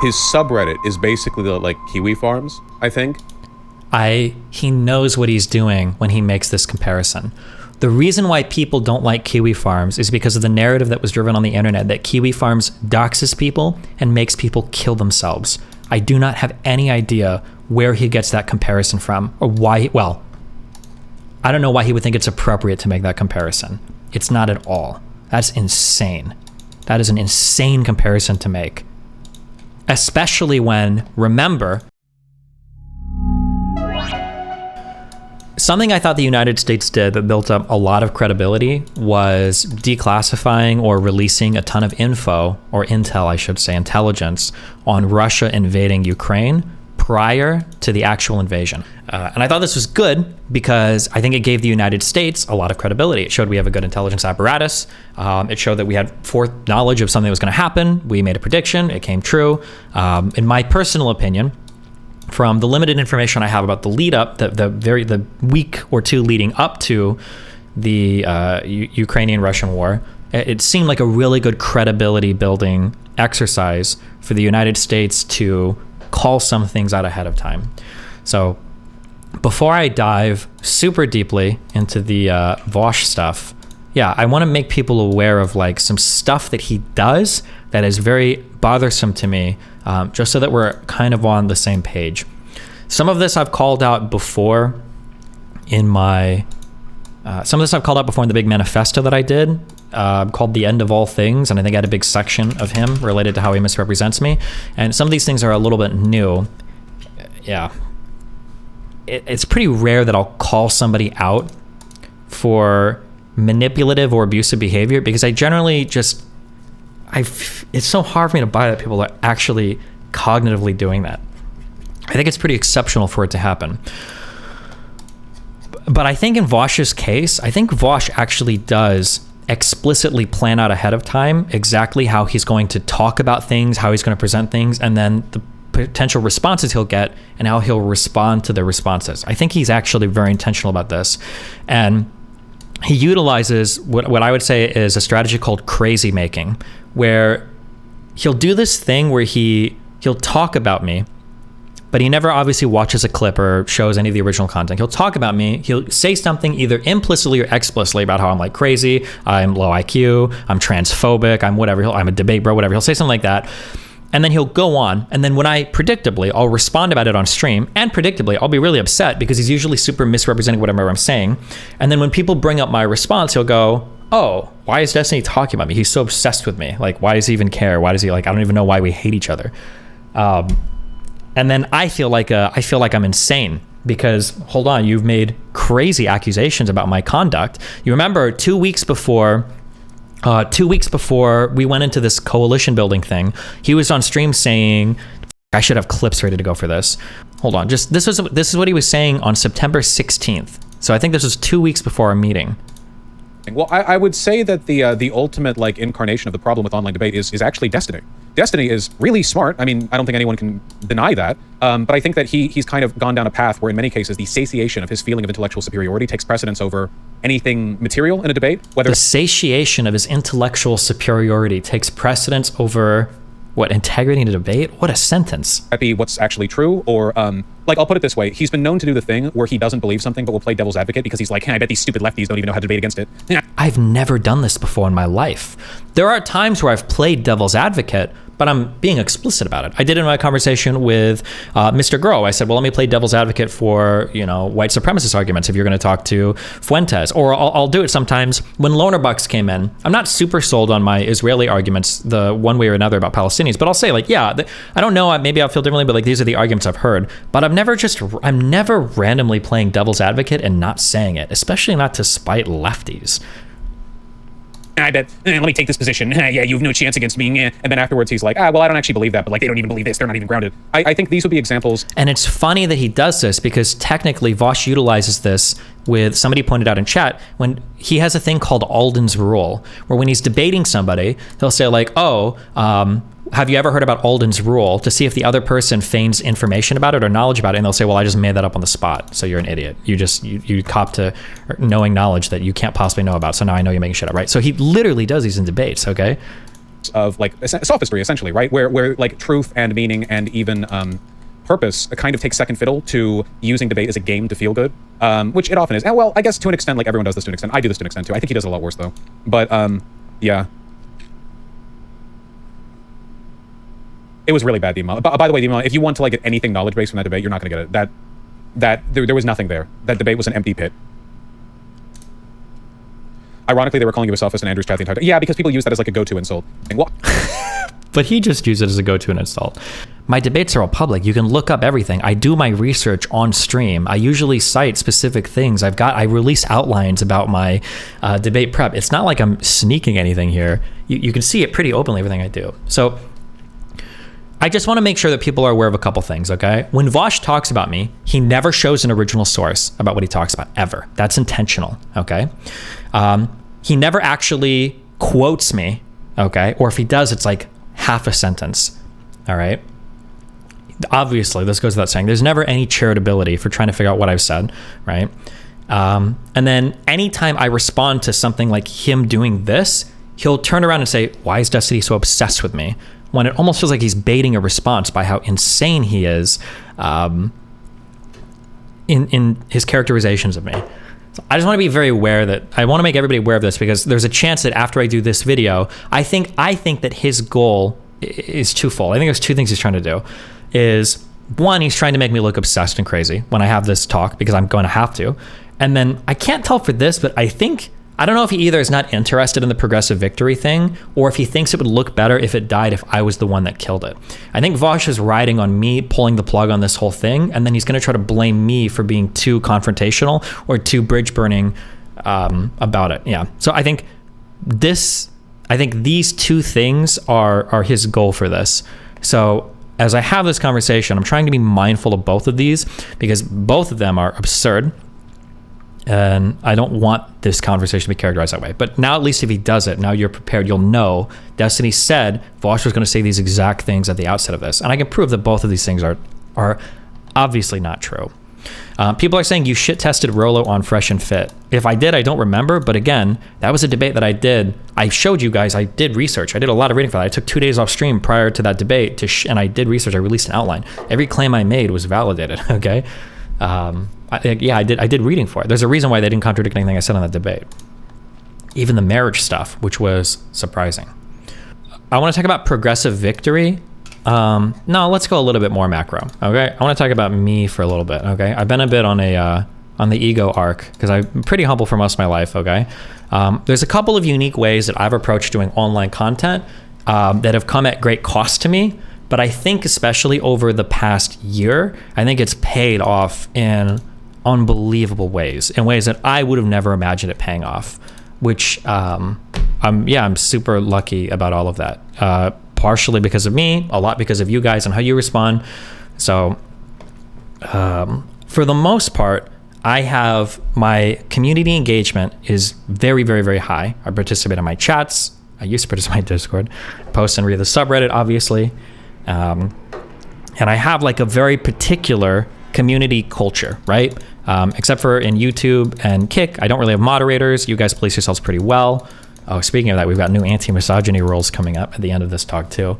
His subreddit is basically like kiwi farms, I think. He knows what he's doing when he makes this comparison. The reason why people don't like kiwi farms is because of the narrative that was driven on the internet that kiwi farms doxes people and makes people kill themselves. I do not have any idea where he gets that comparison from, or why. Well, I don't know why he would think it's appropriate to make that comparison. It's not at all. That's insane. That is an insane comparison to make. Especially when, remember, something I thought the United States did that built up a lot of credibility was declassifying or releasing a ton of info, or intel, I should say, intelligence, on Russia invading Ukraine prior to the actual invasion. And I thought this was good because I think it gave the United States a lot of credibility. It showed we have a good intelligence apparatus. It showed that we had foreknowledge of something that was going to happen. We made a prediction. It came true. In my personal opinion, from the limited information I have about the lead up, the week or two leading up to the Ukrainian-Russian war, it seemed like a really good credibility building exercise for the United States to call some things out ahead of time. So before I dive super deeply into the Vaush stuff, I want to make people aware of like some stuff that he does that is very bothersome to me, just so that we're kind of on the same page. Some of this I've called out before in my the big manifesto that I did, called The End of All Things, and I think I had a big section of him related to how he misrepresents me. And some of these things are a little bit new. It's pretty rare that I'll call somebody out for manipulative or abusive behavior, because I generally just, it's so hard for me to buy that people are actually cognitively doing that. I think it's pretty exceptional for it to happen. But I think in Vaush's case, I think Vaush actually does explicitly plan out ahead of time exactly how he's going to talk about things, how he's going to present things, and then the potential responses he'll get and how he'll respond to the responses. I think he's actually very intentional about this. And he utilizes what I would say is a strategy called crazy making, where he'll do this thing where he'll talk about me, but he never obviously watches a clip or shows any of the original content. He'll talk about me. He'll say something either implicitly or explicitly about how I'm like crazy, I'm low IQ, I'm transphobic, I'm whatever. I'm a debate bro, whatever. He'll say something like that. And then he'll go on. And then when I'll respond about it on stream, and predictably, I'll be really upset because he's usually super misrepresenting whatever I'm saying. And then when people bring up my response, he'll go, oh, why is Destiny talking about me? He's so obsessed with me. Like, why does he even care? Why does he I don't even know why we hate each other. And then I feel like I'm insane because, hold on, you've made crazy accusations about my conduct. You remember 2 weeks before we went into this coalition building thing, he was on stream saying, I should have clips ready to go for this. Hold on, this is what he was saying on September 16th. So I think this was 2 weeks before our meeting. Well, I would say that the ultimate incarnation of the problem with online debate is actually Destiny. Destiny is really smart. I mean, I don't think anyone can deny that. But I think that he's kind of gone down a path where in many cases the satiation of his feeling of intellectual superiority takes precedence over anything material in a debate. Whether the satiation of his intellectual superiority takes precedence over what, integrity in a debate? What a sentence. That be what's actually true, or I'll put it this way. He's been known to do the thing where he doesn't believe something but will play devil's advocate because he's like, hey, I bet these stupid lefties don't even know how to debate against it. I've never done this before in my life. There are times where I've played devil's advocate, but I'm being explicit about it. I did it in my conversation with Mr. Grow. I said, well, let me play devil's advocate for, white supremacist arguments if you're going to talk to Fuentes. Or I'll do it sometimes when Loner Bucks came in. I'm not super sold on my Israeli arguments, the one way or another about Palestinians, but I'll say I don't know, maybe I'll feel differently, but these are the arguments I've heard. But I'm never randomly playing devil's advocate and not saying it, especially not to spite lefties. I bet, let me take this position. Yeah, you have no chance against me. And then afterwards he's like, well, I don't actually believe that, but they don't even believe this. They're not even grounded. I think these would be examples. And it's funny that he does this because technically Vaush utilizes this with, somebody pointed out in chat, when he has a thing called Alden's rule, where when he's debating somebody, he'll say have you ever heard about Alden's rule, to see if the other person feigns information about it or knowledge about it, and they'll say, well, I just made that up on the spot, so you're an idiot. You cop to knowing knowledge that you can't possibly know about, so now I know you're making shit up, right? So he literally does these in debates, okay? of like sophistry, essentially, right? Where like truth and meaning and even purpose kind of takes second fiddle to using debate as a game to feel good, which it often is. And well, I guess to an extent, like everyone does this to an extent. I do this to an extent too. I think he does a lot worse though. But yeah. It was really bad, the email. By the way, the email, if you want to like get anything knowledge based from that debate, you're not going to get it. There was nothing there. That debate was an empty pit. Ironically, they were calling you a sophist in Andrew's chat the entire time. Yeah, because people use that as like a go-to insult. What? But he just used it as a go-to and insult. My debates are all public. You can look up everything. I do my research on stream. I usually cite specific things. I release outlines about my debate prep. It's not like I'm sneaking anything here. You can see it pretty openly, everything I do. So I just want to make sure that people are aware of a couple things, okay? When Vaush talks about me, he never shows an original source about what he talks about, ever. That's intentional, okay? He never actually quotes me, okay? Or if he does, it's like half a sentence, all right? Obviously, this goes without saying, there's never any charitability for trying to figure out what I've said, right? And then anytime I respond to something like him doing this, he'll turn around and say, why is Destiny so obsessed with me? When it almost feels like he's baiting a response by how insane he is in his characterizations of me. So I just want to be very aware that I want to make everybody aware of this, because there's a chance that after I do this video, I think that his goal is twofold. I think there's two things he's trying to do. Is one, he's trying to make me look obsessed and crazy when I have this talk, because I'm going to have to. And then I can't tell for this, but I don't know if he either is not interested in the progressive victory thing, or if he thinks it would look better if it died if I was the one that killed it. I think Vaush is riding on me pulling the plug on this whole thing, and then he's going to try to blame me for being too confrontational or too bridge burning about it. Yeah. So I think these two things are his goal for this. So as I have this conversation, I'm trying to be mindful of both of these, because both of them are absurd. And I don't want this conversation to be characterized that way. But now, at least if he does it, now you're prepared. You'll know Destiny said Vaush was going to say these exact things at the outset of this. And I can prove that both of these things are obviously not true. People are saying you shit tested Rolo on Fresh and Fit. If I did, I don't remember. But again, that was a debate that I did. I showed you guys, I did research. I did a lot of reading for that. I took 2 days off stream prior to that debate and I did research. I released an outline. Every claim I made was validated, okay? I did reading for it. There's a reason why they didn't contradict anything I said on that debate. Even the marriage stuff, which was surprising. I want to talk about progressive victory. No, let's go a little bit more macro. Okay, I want to talk about me for a little bit. Okay, I've been a bit on the ego arc because I'm pretty humble for most of my life. Okay, there's a couple of unique ways that I've approached doing online content that have come at great cost to me. But I think especially over the past year, I think it's paid off in unbelievable ways, in ways that I would have never imagined it paying off, which I'm super lucky about all of that. Partially because of me, a lot because of you guys and how you respond. So for the most part, I have my community engagement is very, very, very high. I participate in my chats. I used to participate in my Discord, post and read the subreddit, obviously. And I have like a very particular community culture, right? Except for in YouTube and Kick, I don't really have moderators. You guys police yourselves pretty well. Oh, speaking of that, we've got new anti-misogyny rules coming up at the end of this talk too.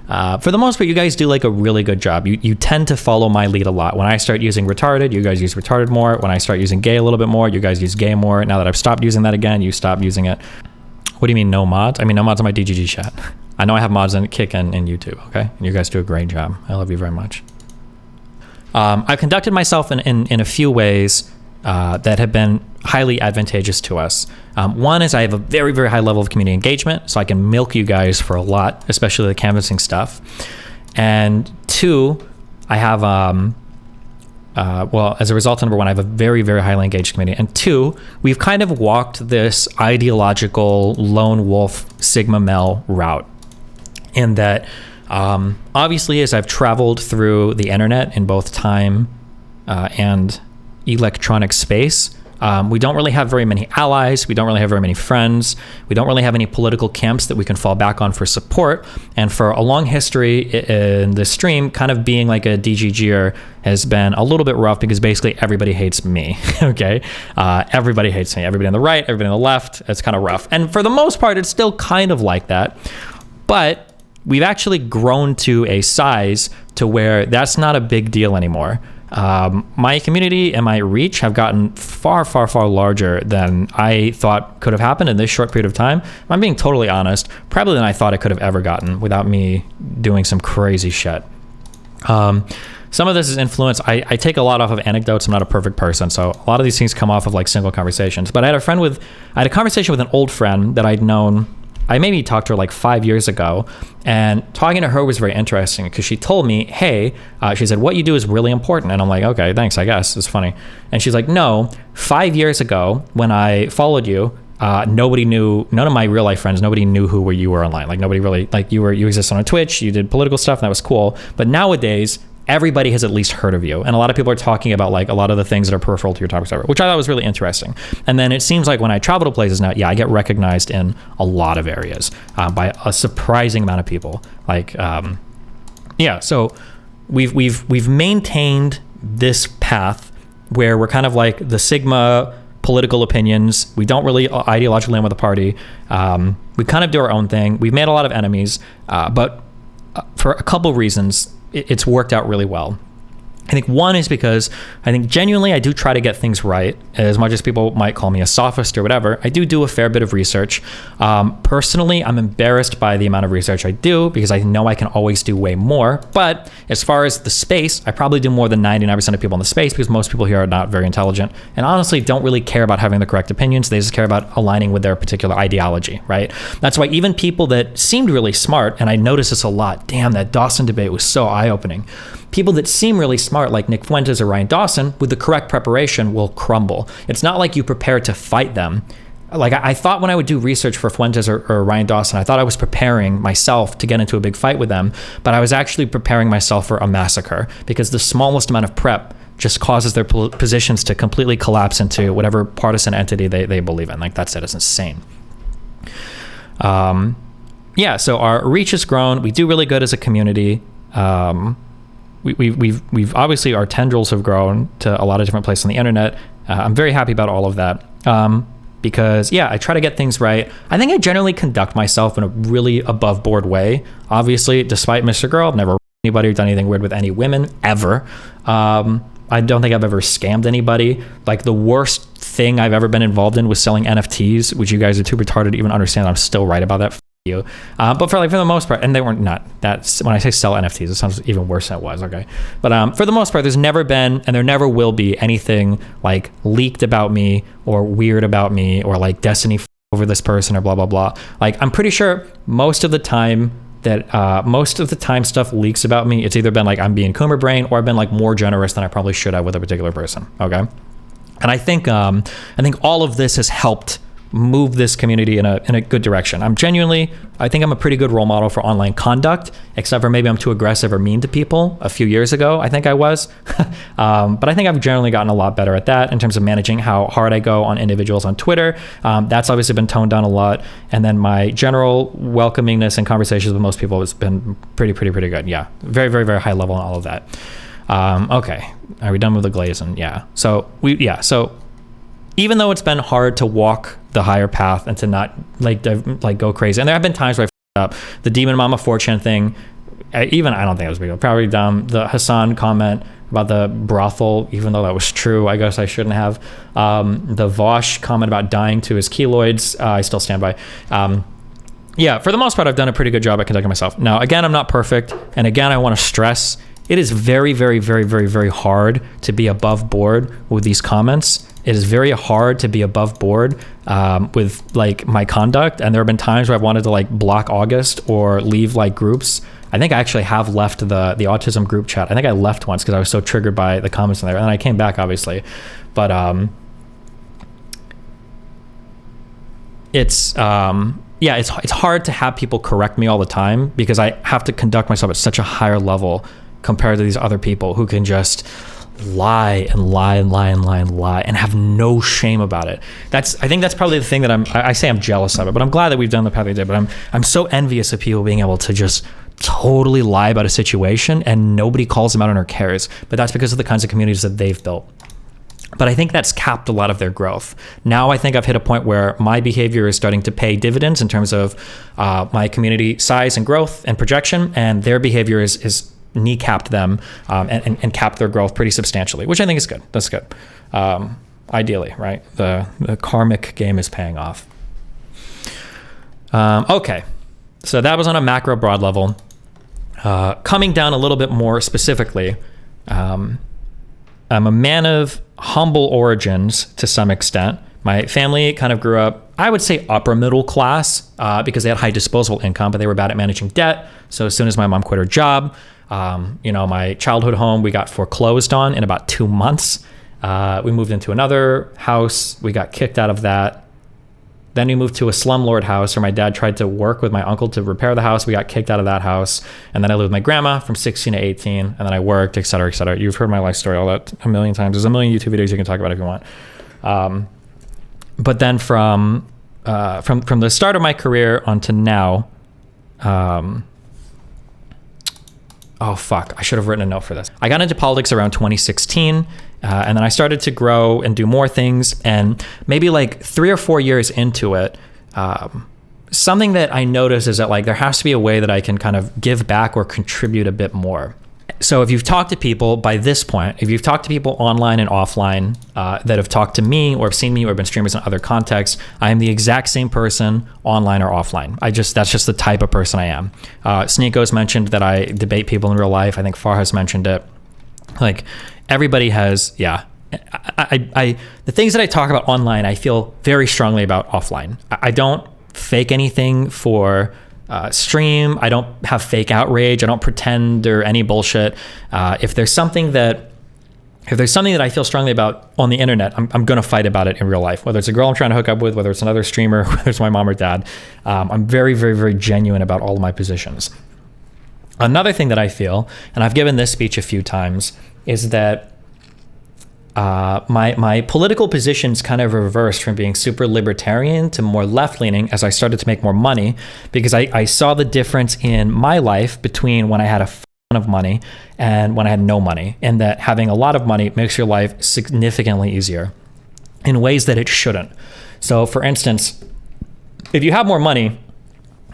For the most part, you guys do like a really good job. You tend to follow my lead a lot. When I start using retarded, you guys use retarded more. When I start using gay a little bit more, you guys use gay more. Now that I've stopped using that again, you stop using it. What do you mean no mods? I mean no mods on my DGG chat. I know I have mods in Kick and in YouTube, okay? And you guys do a great job. I love you very much. I've conducted myself in a few ways that have been highly advantageous to us. One is I have a very, very high level of community engagement, so I can milk you guys for a lot, especially the canvassing stuff. And two, I have, as a result, number one, I have a very, very highly engaged community. And two, we've kind of walked this ideological lone wolf Sigma male route in that, obviously, as I've traveled through the internet in both time and electronic space, we don't really have very many allies. We don't really have very many friends. We don't really have any political camps that we can fall back on for support. And for a long history in the stream, kind of being like a DGGer has been a little bit rough because basically everybody hates me, okay? Everybody hates me. Everybody on the right, everybody on the left. It's kind of rough. And for the most part, it's still kind of like that. But we've actually grown to a size to where that's not a big deal anymore. My community and my reach have gotten far, far, far larger than I thought could have happened in this short period of time. I'm being totally honest, probably than I thought it could have ever gotten without me doing some crazy shit. Some of this is influence. I take a lot off of anecdotes. I'm not a perfect person, so a lot of these things come off of like single conversations. But I had a conversation with an old friend that I'd known. I maybe talked to her like 5 years ago, and talking to her was very interesting because she told me, hey, she said, what you do is really important. And I'm like, okay, thanks, I guess. It's funny. And she's like, no, 5 years ago when I followed you, nobody knew, none of my real life friends, nobody knew who you were online. Like nobody really, like you existed on Twitch, you did political stuff, and that was cool. But nowadays, everybody has at least heard of you. And a lot of people are talking about like a lot of the things that are peripheral to your topics, which I thought was really interesting. And then it seems like when I travel to places now, yeah, I get recognized in a lot of areas by a surprising amount of people. Like, yeah, so we've maintained this path where we're kind of like the Sigma political opinions. We don't really ideologically land with the party. We kind of do our own thing. We've made a lot of enemies, but for a couple reasons, it's worked out really well. I think one is because I think genuinely I do try to get things right. As much as people might call me a sophist or whatever, I do a fair bit of research. Personally, I'm embarrassed by the amount of research I do because I know I can always do way more. But as far as the space, I probably do more than 99% of people in the space because most people here are not very intelligent and honestly don't really care about having the correct opinions. They just care about aligning with their particular ideology, right? That's why even people that seemed really smart, and I noticed this a lot, damn, that Dawson debate was so eye-opening. People that seem really smart, like Nick Fuentes or Ryan Dawson, with the correct preparation will crumble. It's not like you prepare to fight them. Like I thought when I would do research for Fuentes or Ryan Dawson, I thought I was preparing myself to get into a big fight with them, but I was actually preparing myself for a massacre because the smallest amount of prep just causes their positions to completely collapse into whatever partisan entity they believe in. Like that's it. It's insane. Yeah, so our reach has grown. We do really good as a community. We've obviously our tendrils have grown to a lot of different places on the internet. I'm very happy about all of that because yeah, I try to get things right. I think I generally conduct myself in a really above board way. Obviously, despite Mr. Girl, I've never anybody or done anything weird with any women ever. I don't think I've ever scammed anybody. Like the worst thing I've ever been involved in was selling NFTs, which you guys are too retarded to even understand. I'm still right about that. You. But for the most part, and they weren't not that's when I say sell NFTs, it sounds even worse than it was. Okay, but for the most part, there's never been and there never will be anything like leaked about me or weird about me or like Destiny over this person or blah blah blah. Like I'm pretty sure most of the time stuff leaks about me. It's either been like I'm being Coomer brain or I've been like more generous than I probably should have with a particular person. Okay, and I think all of this has helped move this community in a good direction. I think I'm a pretty good role model for online conduct, except for maybe I'm too aggressive or mean to people. A few years ago, I think I was. But I think I've generally gotten a lot better at that in terms of managing how hard I go on individuals on Twitter. That's obviously been toned down a lot. And then my general welcomingness and conversations with most people has been pretty good. Yeah. Very, very, very high level on all of that. Okay. Are we done with the glazing? Yeah. So even though it's been hard to walk the higher path and to not like go crazy, and there have been times where I f***ed up. The Demon Mama 4chan thing, I don't think it was big. Probably dumb. The Hassan comment about the brothel, even though that was true, I guess I shouldn't have. The Vaush comment about dying to his keloids, I still stand by. Yeah, for the most part, I've done a pretty good job at conducting myself. Now, again, I'm not perfect, and again, I want to stress it is very, very, very, very, very hard to be above board with these comments. It is very hard to be above board with like my conduct. And there have been times where I've wanted to like block August or leave like groups. I think I actually have left the autism group chat. I think I left once because I was so triggered by the comments in there. And then I came back, obviously. But it's hard to have people correct me all the time because I have to conduct myself at such a higher level compared to these other people who can just lie and have no shame about it. I think that's probably the thing that I say I'm jealous of it, but I'm glad that we've done the path we did. But I'm so envious of people being able to just totally lie about a situation and nobody calls them out or cares. But that's because of the kinds of communities that they've built. But I think that's capped a lot of their growth. Now I think I've hit a point where my behavior is starting to pay dividends in terms of my community size and growth and projection, and their behavior is kneecapped them and capped their growth pretty substantially, which I think is good. That's good. Ideally, right? The karmic game is paying off. Okay, so that was on a macro broad level. Coming down a little bit more specifically, I'm a man of humble origins to some extent. My family kind of grew up, I would say, upper middle class because they had high disposable income, but they were bad at managing debt. So as soon as my mom quit her job, my childhood home, we got foreclosed on in about 2 months. We moved into another house. We got kicked out of that. Then we moved to a slumlord house where my dad tried to work with my uncle to repair the house. We got kicked out of that house. And then I lived with my grandma from 16 to 18. And then I worked, et cetera, et cetera. You've heard my life story all that a million times. There's a million YouTube videos you can talk about if you want. But then from the start of my career onto now, oh, fuck. I should have written a note for this. I got into politics around 2016. And then I started to grow and do more things. And maybe like 3 or 4 years into it, something that I noticed is that like there has to be a way that I can kind of give back or contribute a bit more. So if you've talked to people by this point, if you've talked to people online and offline that have talked to me or have seen me or been streamers in other contexts, I am the exact same person online or offline. That's just the type of person I am. Sneako's mentioned that I debate people in real life. I think Far has mentioned it. Like everybody has, yeah. The things that I talk about online, I feel very strongly about offline. I don't fake anything for stream. I don't have fake outrage. I don't pretend or any bullshit. If there's something that I feel strongly about on the internet, I'm going to fight about it in real life. Whether it's a girl I'm trying to hook up with, whether it's another streamer, whether it's my mom or dad, I'm very, very, very genuine about all of my positions. Another thing that I feel, and I've given this speech a few times, is that my political positions kind of reversed from being super libertarian to more left-leaning as I started to make more money, because I saw the difference in my life between when I had a ton of money and when I had no money, and that having a lot of money makes your life significantly easier in ways that it shouldn't. So for instance, if you have more money,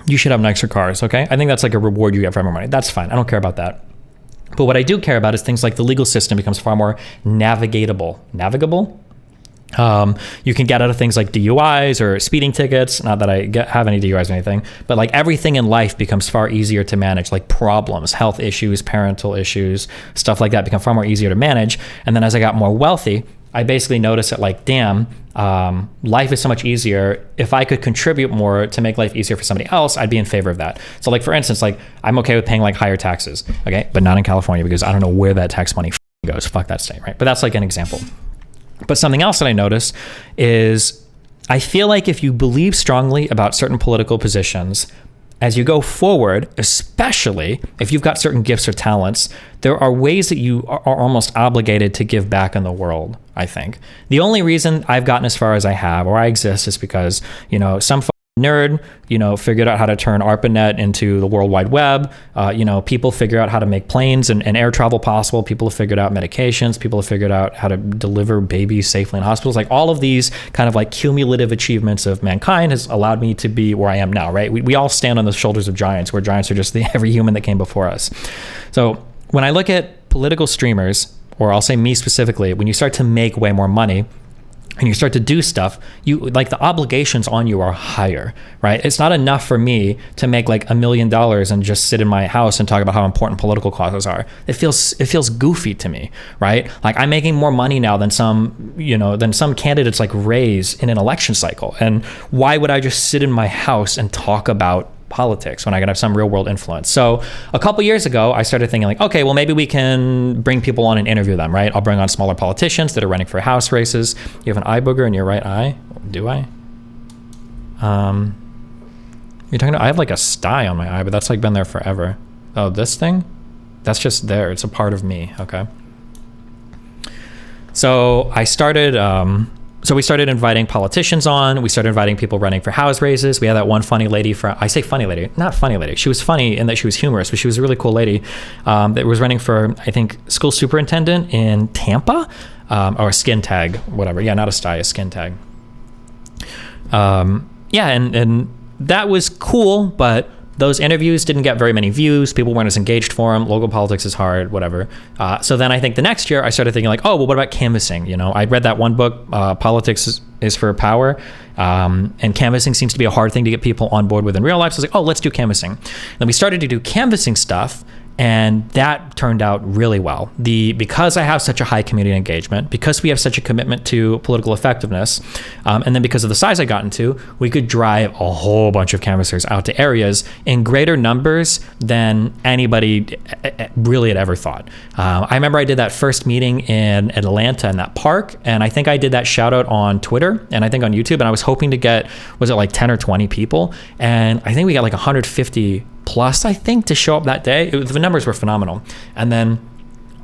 you should have nicer cars, okay? I think that's like a reward you get for having more money. That's fine. I don't care about that. But what I do care about is things like the legal system becomes far more navigable. You can get out of things like DUIs or speeding tickets. Not that I have any DUIs or anything, but like everything in life becomes far easier to manage, like problems, health issues, parental issues, stuff like that become far more easier to manage. And then as I got more wealthy, I basically noticed that like, damn, life is so much easier. If I could contribute more to make life easier for somebody else, I'd be in favor of that. So like, for instance, like I'm okay with paying like higher taxes, okay? But not in California because I don't know where that tax money goes. Fuck that state, right? But that's like an example. But something else that I noticed is I feel like if you believe strongly about certain political positions, as you go forward, especially if you've got certain gifts or talents, there are ways that you are almost obligated to give back in the world, I think. The only reason I've gotten as far as I have, or I exist, is because, some nerd, figured out how to turn ARPANET into the World Wide Web. People figure out how to make planes and air travel possible. People have figured out medications. People have figured out how to deliver babies safely in hospitals. Like all of these kind of like cumulative achievements of mankind has allowed me to be where I am now, right? We all stand on the shoulders of giants, where giants are just every human that came before us. So when I look at political streamers, or I'll say me specifically, when you start to make way more money, and you start to do stuff, you like the obligations on you are higher, right? It's not enough for me to make like $1 million and just sit in my house and talk about how important political causes are. It feels goofy to me, right? Like I'm making more money now than some candidates like raise in an election cycle. And why would I just sit in my house and talk about politics when I could have some real world influence? So a couple years ago, I started thinking like, okay, well, maybe we can bring people on and interview them, right? I'll bring on smaller politicians that are running for house races. You have an eye booger in your right eye? Do I? You're talking I have like a sty on my eye, but that's like been there forever. Oh, this thing? That's just there. It's a part of me. Okay. So I started So we started inviting politicians on. We started inviting people running for house races. We had that one funny lady I say funny lady, not funny lady. She was funny in that she was humorous, but she was a really cool lady that was running for, I think, school superintendent in Tampa, or a skin tag, whatever. Yeah, not a sty, a skin tag. Yeah, and that was cool, but those interviews didn't get very many views. People weren't as engaged for them. Local politics is hard, whatever. So then I think the next year I started thinking like, oh, well, what about canvassing? You know, I read that one book, Politics is for Power. And canvassing seems to be a hard thing to get people on board with in real life. So I was like, oh, let's do canvassing. Then we started to do canvassing stuff. And that turned out really well. Because I have such a high community engagement, because we have such a commitment to political effectiveness, and then because of the size I got into, we could drive a whole bunch of canvassers out to areas in greater numbers than anybody really had ever thought. I remember I did that first meeting in Atlanta in that park, and I think I did that shout out on Twitter and I think on YouTube, and I was hoping to get, was it like 10 or 20 people? And I think we got like 150 plus, I think, to show up that day. The numbers were phenomenal. And then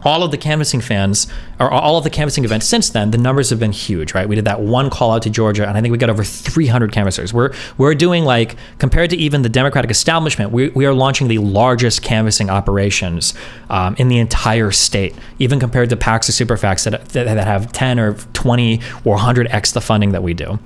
all of the canvassing fans, or all of the canvassing events since then, the numbers have been huge, right? We did that one call out to Georgia, and I think we got over 300 canvassers. We're doing, like, compared to even the Democratic establishment, we are launching the largest canvassing operations in the entire state, even compared to PACs or super PACs that have 10 or 20 or 100x the funding that we do.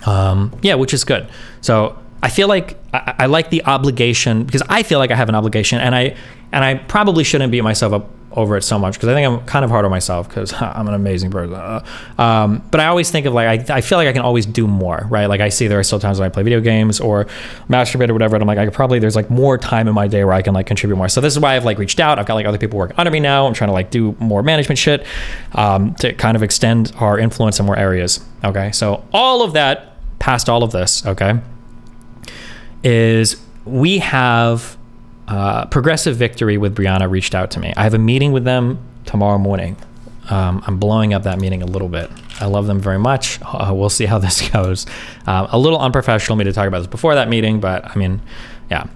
Yeah, which is good. So I feel like I like the obligation, because I feel like I have an obligation, and I probably shouldn't beat myself up over it so much, because I think I'm kind of hard on myself because I'm an amazing person. But I always think of like, I feel like I can always do more, right? Like I see there are still times when I play video games or masturbate or whatever, and I'm like, there's like more time in my day where I can like contribute more. So this is why I've like reached out. I've got like other people working under me now. I'm trying to like do more management shit to kind of extend our influence in more areas. Okay, so all of that, past all of this, okay, is we have Progressive Victory with Brianna reached out to me. I have a meeting with them tomorrow morning. I'm blowing up that meeting a little bit. I love them very much. We'll see how this goes. A little unprofessional of me to talk about this before that meeting, but I mean, yeah.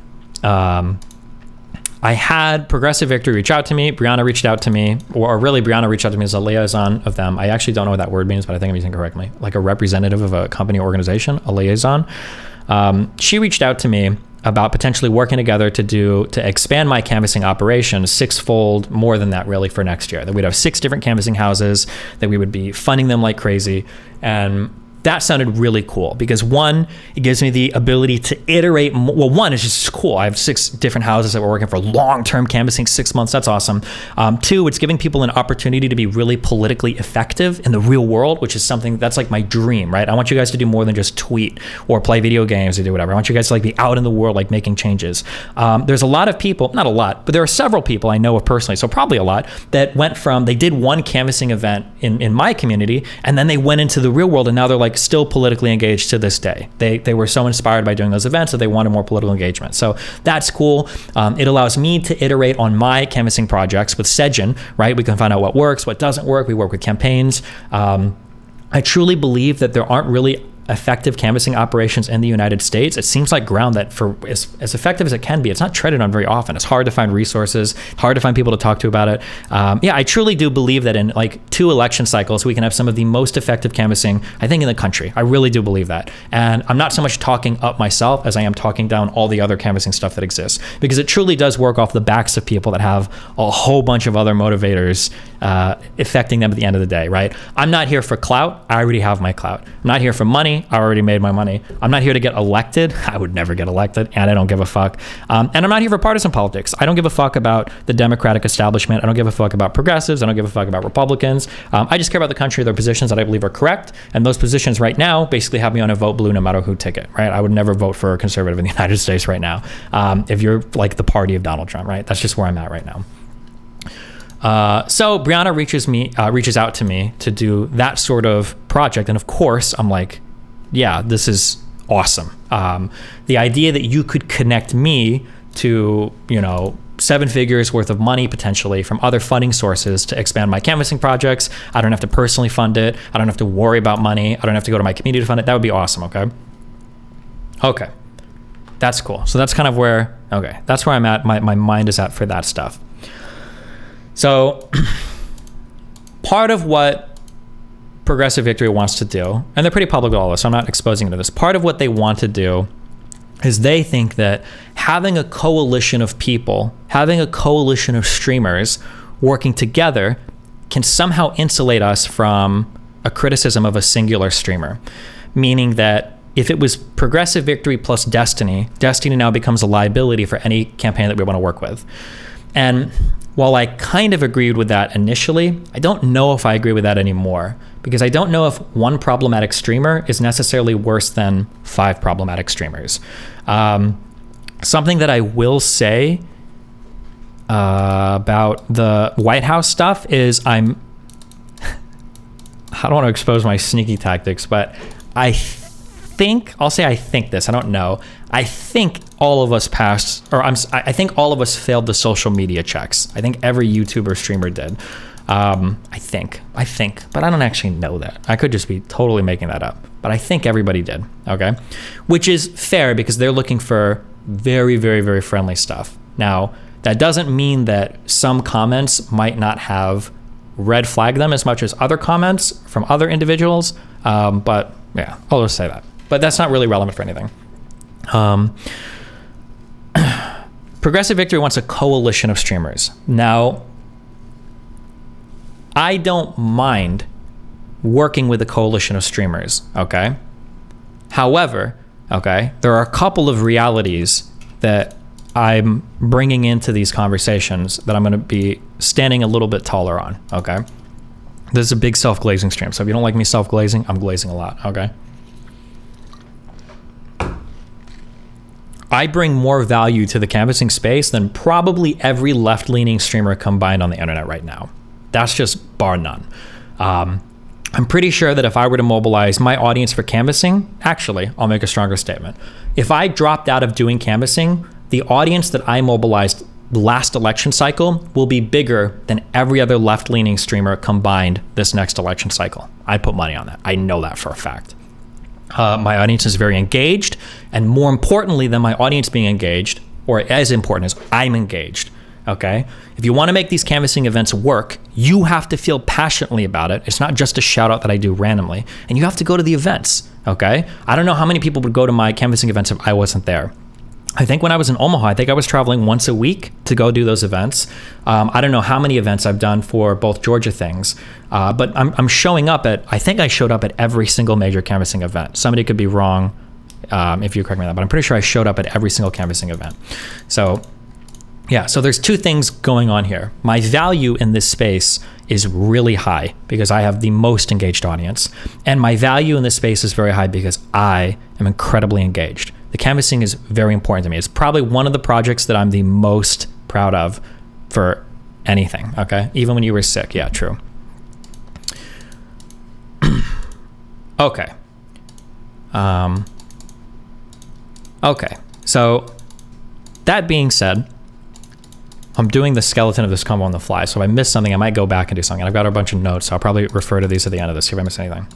I had Progressive Victory reach out to me. Brianna reached out to me, or really Brianna reached out to me as a liaison of them. I actually don't know what that word means, but I think I'm using it correctly. Like a representative of a company or organization, a liaison. She reached out to me about potentially working together to expand my canvassing operation sixfold more than that, really, for next year. That we'd have 6 different canvassing houses, that we would be funding them like crazy. And that sounded really cool because, one, it gives me the ability to iterate. Well, one, it's just cool. I have 6 different houses that we're working for long-term canvassing, 6 months. That's awesome. 2, it's giving people an opportunity to be really politically effective in the real world, which is something that's like my dream, right? I want you guys to do more than just tweet or play video games or do whatever. I want you guys to like be out in the world, like making changes. There's a lot of people, not a lot, but there are several people I know of personally, so probably a lot, that went from, they did one canvassing event in my community, and then they went into the real world, and now they're like still politically engaged to this day. They were so inspired by doing those events that they wanted more political engagement. So that's cool. It allows me to iterate on my canvassing projects with Sedgen, right? We can find out what works, what doesn't work. We work with campaigns. I truly believe that there aren't really effective canvassing operations in the United States. It seems like ground that, for as effective as it can be, it's not treaded on very often. It's hard to find resources, hard to find people to talk to about it. Yeah, I truly do believe that in like 2 election cycles, we can have some of the most effective canvassing, I think, in the country. I really do believe that. And I'm not so much talking up myself as I am talking down all the other canvassing stuff that exists, because it truly does work off the backs of people that have a whole bunch of other motivators affecting them at the end of the day, right? I'm not here for clout. I already have my clout. I'm not here for money. I already made my money. I'm not here to get elected. I would never get elected, and I don't give a fuck. And I'm not here for partisan politics. I don't give a fuck about the Democratic establishment. I don't give a fuck about progressives. I don't give a fuck about Republicans. I just care about the country, their positions that I believe are correct, and those positions right now basically have me on a vote blue no matter who ticket, right? I would never vote for a conservative in the United States right now. If you're like the party of Donald Trump, right? That's just where I'm at right now. So Brianna reaches out to me to do that sort of project, and of course I'm like, yeah, this is awesome. The idea that you could connect me to, 7 figures worth of money potentially from other funding sources to expand my canvassing projects. I don't have to personally fund it. I don't have to worry about money. I don't have to go to my community to fund it. That would be awesome. Okay. That's cool. So that's kind of where, that's where I'm at. My mind is at for that stuff. So part of what Progressive Victory wants to do, and they're pretty public with all this, so I'm not exposing them to this. Part of what they want to do is they think that having a coalition of people, having a coalition of streamers working together can somehow insulate us from a criticism of a singular streamer. Meaning that if it was Progressive Victory plus Destiny, Destiny now becomes a liability for any campaign that we want to work with. And while I kind of agreed with that initially, I don't know if I agree with that anymore, because I don't know if one problematic streamer is necessarily worse than 5 problematic streamers. Something that I will say about the White House stuff is I don't want to expose my sneaky tactics, but I think this, I don't know. I think all of us passed, or I think all of us failed the social media checks. I think every YouTuber streamer did. I think, but I don't actually know that. I could just be totally making that up, but I think everybody did, okay? Which is fair because they're looking for very, very, very friendly stuff. Now, that doesn't mean that some comments might not have red flagged them as much as other comments from other individuals, but yeah, I'll just say that. But that's not really relevant for anything. Progressive Victory wants a coalition of streamers. Now, I don't mind working with a coalition of streamers, okay? However, okay, there are a couple of realities that I'm bringing into these conversations that I'm going to be standing a little bit taller on, okay? This is a big self-glazing stream, so if you don't like me self-glazing, I'm glazing a lot, okay? I bring more value to the canvassing space than probably every left-leaning streamer combined on the internet right now. That's just bar none. I'm pretty sure that if I were to mobilize my audience for canvassing, actually, I'll make a stronger statement. If I dropped out of doing canvassing, the audience that I mobilized last election cycle will be bigger than every other left-leaning streamer combined this next election cycle. I'd put money on that. I know that for a fact. My audience is very engaged, and more importantly than my audience being engaged, or as important as I'm engaged, okay? If you want to make these canvassing events work, you have to feel passionately about it. It's not just a shout out that I do randomly, and you have to go to the events, okay? I don't know how many people would go to my canvassing events if I wasn't there. I think when I was in Omaha, I think I was traveling once a week to go do those events. I don't know how many events I've done for both Georgia things, but I'm showing up at, I think I showed up at every single major canvassing event. Somebody could be wrong if you correct me on that, but I'm pretty sure I showed up at every single canvassing event. So yeah, so there's 2 things going on here. My value in this space is really high because I have the most engaged audience, and my value in this space is very high because I am incredibly engaged. The canvassing is very important to me. It's probably one of the projects that I'm the most proud of for anything, okay? Even when you were sick, yeah, true. Okay. Okay, so that being said, I'm doing the skeleton of this combo on the fly, so if I miss something, I might go back and do something. And I've got a bunch of notes, so I'll probably refer to these at the end of this, see if I miss anything.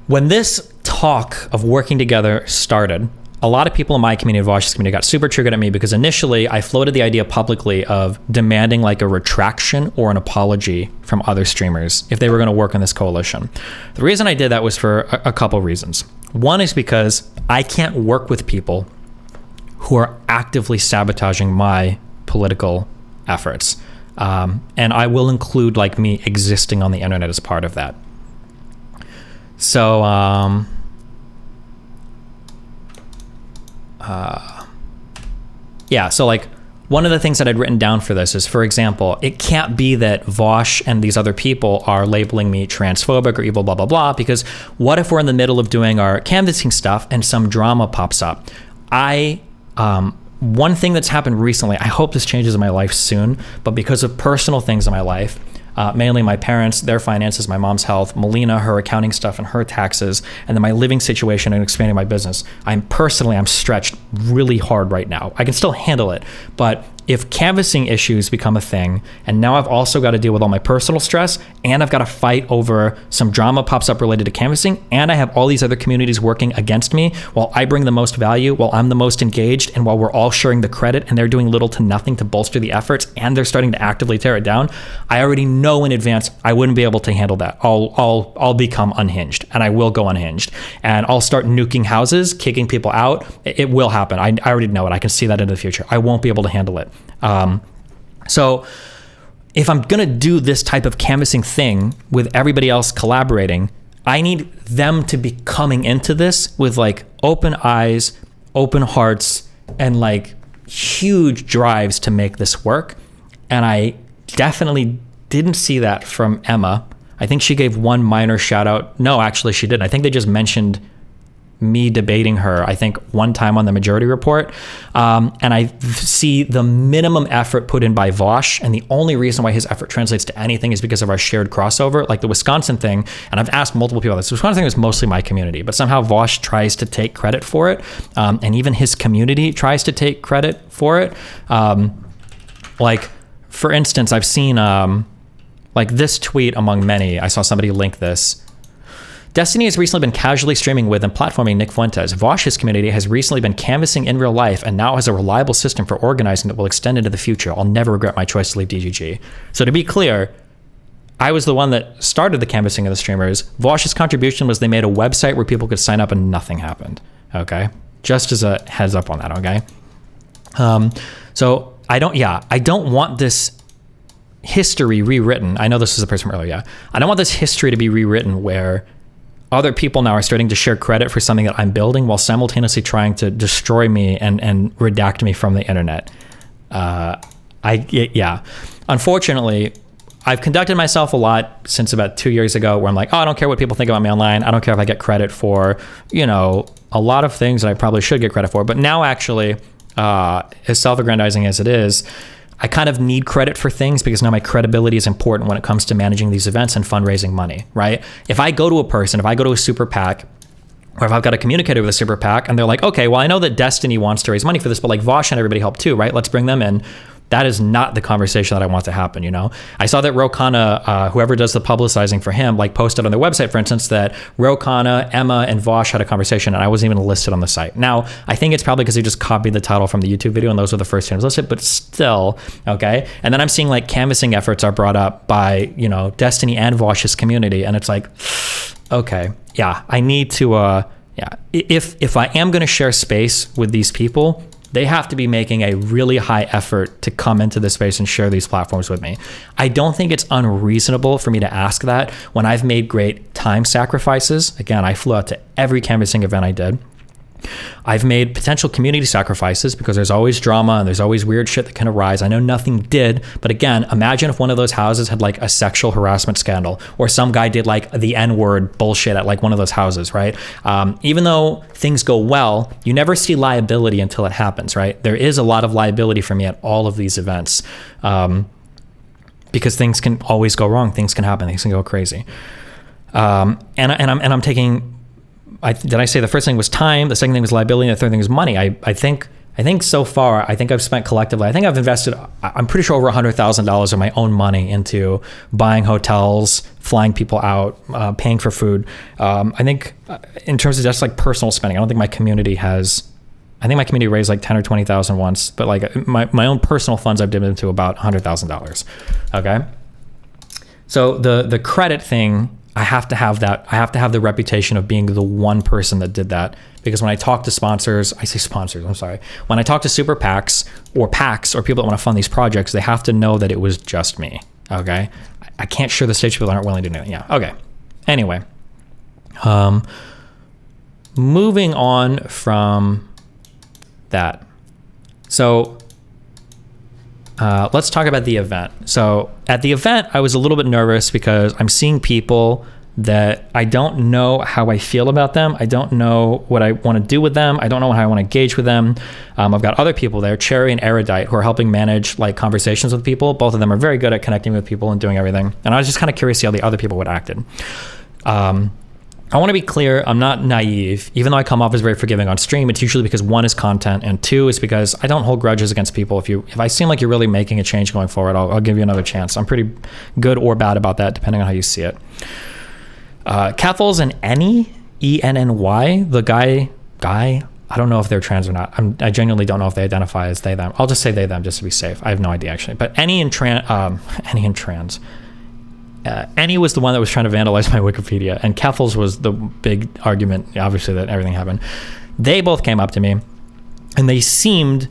When this talk of working together started, a lot of people in my community, Vaush's community, got super triggered at me because initially I floated the idea publicly of demanding like a retraction or an apology from other streamers if they were going to work on this coalition. The reason I did that was for a couple reasons. One is because I can't work with people who are actively sabotaging my political efforts. And I will include like me existing on the internet as part of that. So, yeah, so like one of the things that I'd written down for this is, for example, it can't be that Vaush and these other people are labeling me transphobic or evil, blah, blah, blah, because what if we're in the middle of doing our canvassing stuff and some drama pops up? One thing that's happened recently, I hope this changes in my life soon, but because of personal things in my life, mainly my parents, their finances, my mom's health, Melina, her accounting stuff and her taxes, and then my living situation and expanding my business. I'm stretched really hard right now. I can still handle it, but if canvassing issues become a thing, and now I've also got to deal with all my personal stress, and I've got to fight over some drama pops up related to canvassing, and I have all these other communities working against me while I bring the most value, while I'm the most engaged, and while we're all sharing the credit, and they're doing little to nothing to bolster the efforts, and they're starting to actively tear it down, I already know in advance I wouldn't be able to handle that. I'll become unhinged, and I will go unhinged, and I'll start nuking houses, kicking people out. It will happen. I already know it. I can see that into the future. I won't be able to handle it. So if I'm going to do this type of canvassing thing with everybody else collaborating, I need them to be coming into this with like open eyes, open hearts, and like huge drives to make this work. And I definitely didn't see that from Emma. I think she gave one minor shout out. No, actually she didn't. I think they just mentioned me debating her, I think one time on the Majority Report. And I see the minimum effort put in by Vaush. And the only reason why his effort translates to anything is because of our shared crossover, like the Wisconsin thing. And I've asked multiple people about this. The Wisconsin thing was mostly my community, but somehow Vaush tries to take credit for it. And even his community tries to take credit for it. Like, for instance, I've seen like this tweet among many. I saw somebody link this. Destiny has recently been casually streaming with and platforming Nick Fuentes. Vaush's community has recently been canvassing in real life and now has a reliable system for organizing that will extend into the future. I'll never regret my choice to leave DGG. So to be clear, I was the one that started the canvassing of the streamers. Vaush's contribution was they made a website where people could sign up and nothing happened. Okay? Just as a heads up on that, okay? So I don't want this history rewritten. I know this was a person earlier, yeah. I don't want this history to be rewritten where other people now are starting to share credit for something that I'm building while simultaneously trying to destroy me and redact me from the internet. Unfortunately, I've conducted myself a lot since about 2 years ago where I'm like, oh, I don't care what people think about me online. I don't care if I get credit for, a lot of things that I probably should get credit for. But now actually, as self-aggrandizing as it is, I kind of need credit for things because now my credibility is important when it comes to managing these events and fundraising money, right? If I go to a person, if I go to a super PAC, or if I've got a communicator with a super PAC and they're like, okay, well, I know that Destiny wants to raise money for this, but like Vaush and everybody help too, right? Let's bring them in. That is not the conversation that I want to happen, I saw that Rokana, whoever does the publicizing for him, like posted on their website, for instance, that Rokana, Emma, and Vaush had a conversation, and I wasn't even listed on the site. Now, I think it's probably because they just copied the title from the YouTube video, and those were the first names listed, but still, okay? And then I'm seeing like canvassing efforts are brought up by, Destiny and Vaush's community, and it's like, okay, yeah, I need to, if I am going to share space with these people, they have to be making a really high effort to come into this space and share these platforms with me. I don't think it's unreasonable for me to ask that when I've made great time sacrifices. Again, I flew out to every canvassing event I did. I've made potential community sacrifices because there's always drama and there's always weird shit that can arise. I know nothing did, but again, imagine if one of those houses had like a sexual harassment scandal or some guy did like the N-word bullshit at like one of those houses, right? Even though things go well, you never see liability until it happens, right? There is a lot of liability for me at all of these events because things can always go wrong. Things can happen. Things can go crazy. And I'm taking... did I say the first thing was time, the second thing was liability, and the third thing was money? I think so far, I think I've spent collectively, I think I've invested, I'm pretty sure over $100,000 of my own money into buying hotels, flying people out, paying for food. I think in terms of just like personal spending, I don't think my community has, I think my community raised like 10 or 20,000 once, but like my own personal funds I've dipped into about $100,000. Okay. So the credit thing, I have to have that. I have to have the reputation of being the one person that did that. Because when I talk to sponsors, when I talk to super PACs or PACs or people that want to fund these projects, they have to know that it was just me. Okay. I can't share the stage people aren't willing to do it. Yeah. Okay. Anyway, moving on from that. So let's talk about the event. So at the event, I was a little bit nervous because I'm seeing people that I don't know how I feel about them. I don't know what I want to do with them. I don't know how I want to engage with them. I've got other people there, Cherry and Erudite, who are helping manage like conversations with people. Both of them are very good at connecting with people and doing everything. And I was just kind of curious to see how the other people would acted. I want to be clear, I'm not naive. Even though I come off as very forgiving on stream, it's usually because one is content, and two is because I don't hold grudges against people. If I seem like you're really making a change going forward, I'll give you another chance. I'm pretty good or bad about that, depending on how you see it. Cathals and Enny, E-N-N-Y, the guy, I don't know if they're trans or not. I genuinely don't know if they identify as they, them. I'll just say they, them, just to be safe. I have no idea, actually. But Enny and trans. Enny was the one that was trying to vandalize my Wikipedia, and Keffels was the big argument, obviously, that everything happened. They both came up to me, and they seemed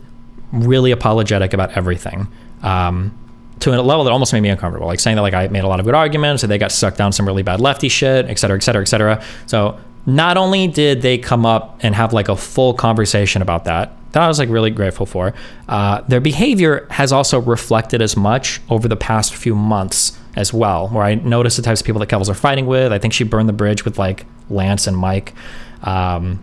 really apologetic about everything, to a level that almost made me uncomfortable, like saying that like I made a lot of good arguments, and they got sucked down some really bad lefty shit, et cetera, et cetera, et cetera. So not only did they come up and have like a full conversation about that I was like really grateful for, their behavior has also reflected as much over the past few months as well, where I noticed the types of people that Kevels are fighting with. I think she burned the bridge with like Lance and Mike. I've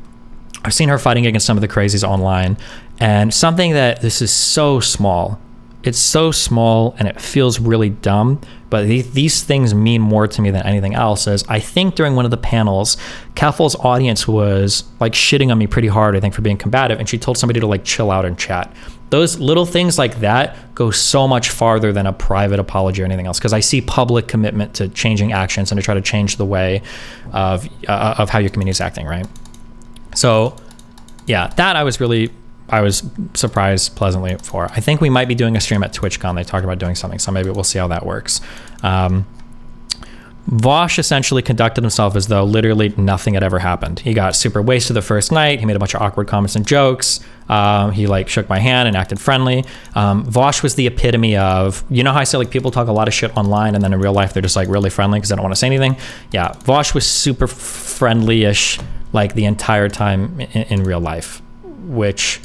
seen her fighting against some of the crazies online, and something that this is so small. It's so small and it feels really dumb, but these things mean more to me than anything else. Is I think during one of the panels, Keffel's audience was like shitting on me pretty hard, I think, for being combative, and she told somebody to like chill out and chat. Those little things like that go so much farther than a private apology or anything else, because I see public commitment to changing actions and to try to change the way of how your community is acting, right? So yeah, that I was surprised pleasantly for. I think we might be doing a stream at TwitchCon. They talked about doing something, so maybe we'll see how that works. Vaush essentially conducted himself as though literally nothing had ever happened. He got super wasted the first night. He made a bunch of awkward comments and jokes. He like shook my hand and acted friendly. Vaush was the epitome of, you know how I say like people talk a lot of shit online and then in real life they're just like really friendly because they don't want to say anything? Yeah, Vaush was super friendly-ish like the entire time in real life, which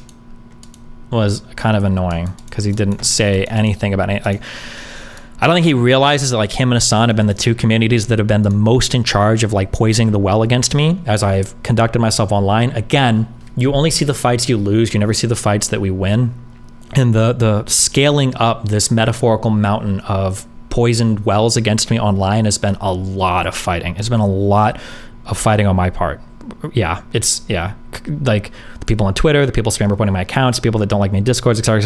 was kind of annoying because he didn't say anything about it. Like, I don't think he realizes that like him and Hassan have been the two communities that have been the most in charge of like poisoning the well against me as I've conducted myself online. Again, you only see the fights you lose. You never see the fights that we win. And the scaling up this metaphorical mountain of poisoned wells against me online has been a lot of fighting. It's been a lot of fighting on my part. Yeah, like the people on Twitter, the people spam reporting my accounts, people that don't like me in Discords, etc.,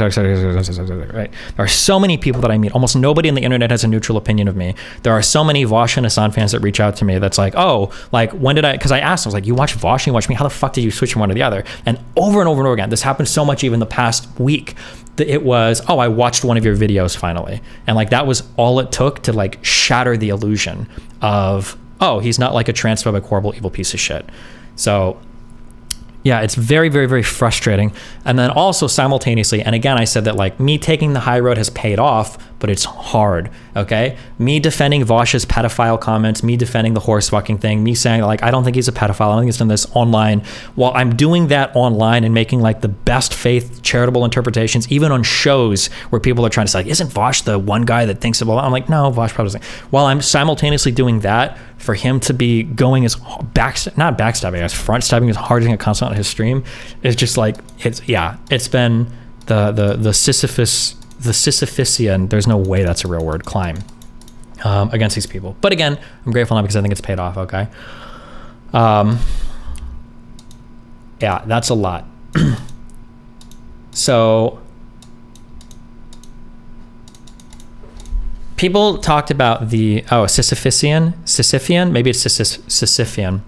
right? There are so many people that I meet. Almost nobody on the internet has a neutral opinion of me. There are so many Vaush and Hassan fans that reach out to me that's like, oh, like when did I, because I asked, I was like, you watch Vaush and you watch me, how the fuck did you switch from one to the other? And over and over again, this happened so much even the past week, that it was, oh, I watched one of your videos finally. And like that was all it took to like shatter the illusion of, oh, he's not like a transphobic, horrible, evil piece of shit. So yeah, it's very, very, very frustrating. And then also simultaneously, and again, I said that like me taking the high road has paid off, but it's hard, okay? Me defending Vaush's pedophile comments, me defending the horse fucking thing, me saying like, I don't think he's a pedophile, I don't think he's done this online. While I'm doing that online and making like the best faith charitable interpretations, even on shows where people are trying to say, like, isn't Vaush the one guy that thinks about it? I'm like, no, Vaush probably doesn't. While I'm simultaneously doing that, for him to be going as front stabbing as hard as he can constantly on his stream is just like, it's been the Sisyphusian, there's no way that's a real word, climb against these people. But again, I'm grateful now because I think it's paid off, okay? Yeah, that's a lot. So people talked about the, Sisyphean, maybe it's Sisyphean.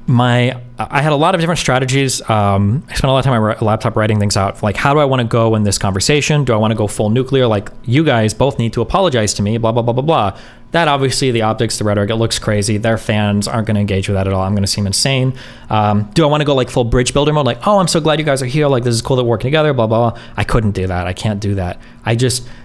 I had a lot of different strategies. I spent a lot of time on my laptop writing things out. Like, how do I want to go in this conversation? Do I want to go full nuclear? Like, you guys both need to apologize to me, blah, blah, blah, blah, blah. That obviously, the optics, the rhetoric, it looks crazy. Their fans aren't going to engage with that at all. I'm going to seem insane. Do I want to go like full bridge builder mode? Like, oh, I'm so glad you guys are here. Like, this is cool that we're working together, blah, blah, blah. I couldn't do that. I can't do that.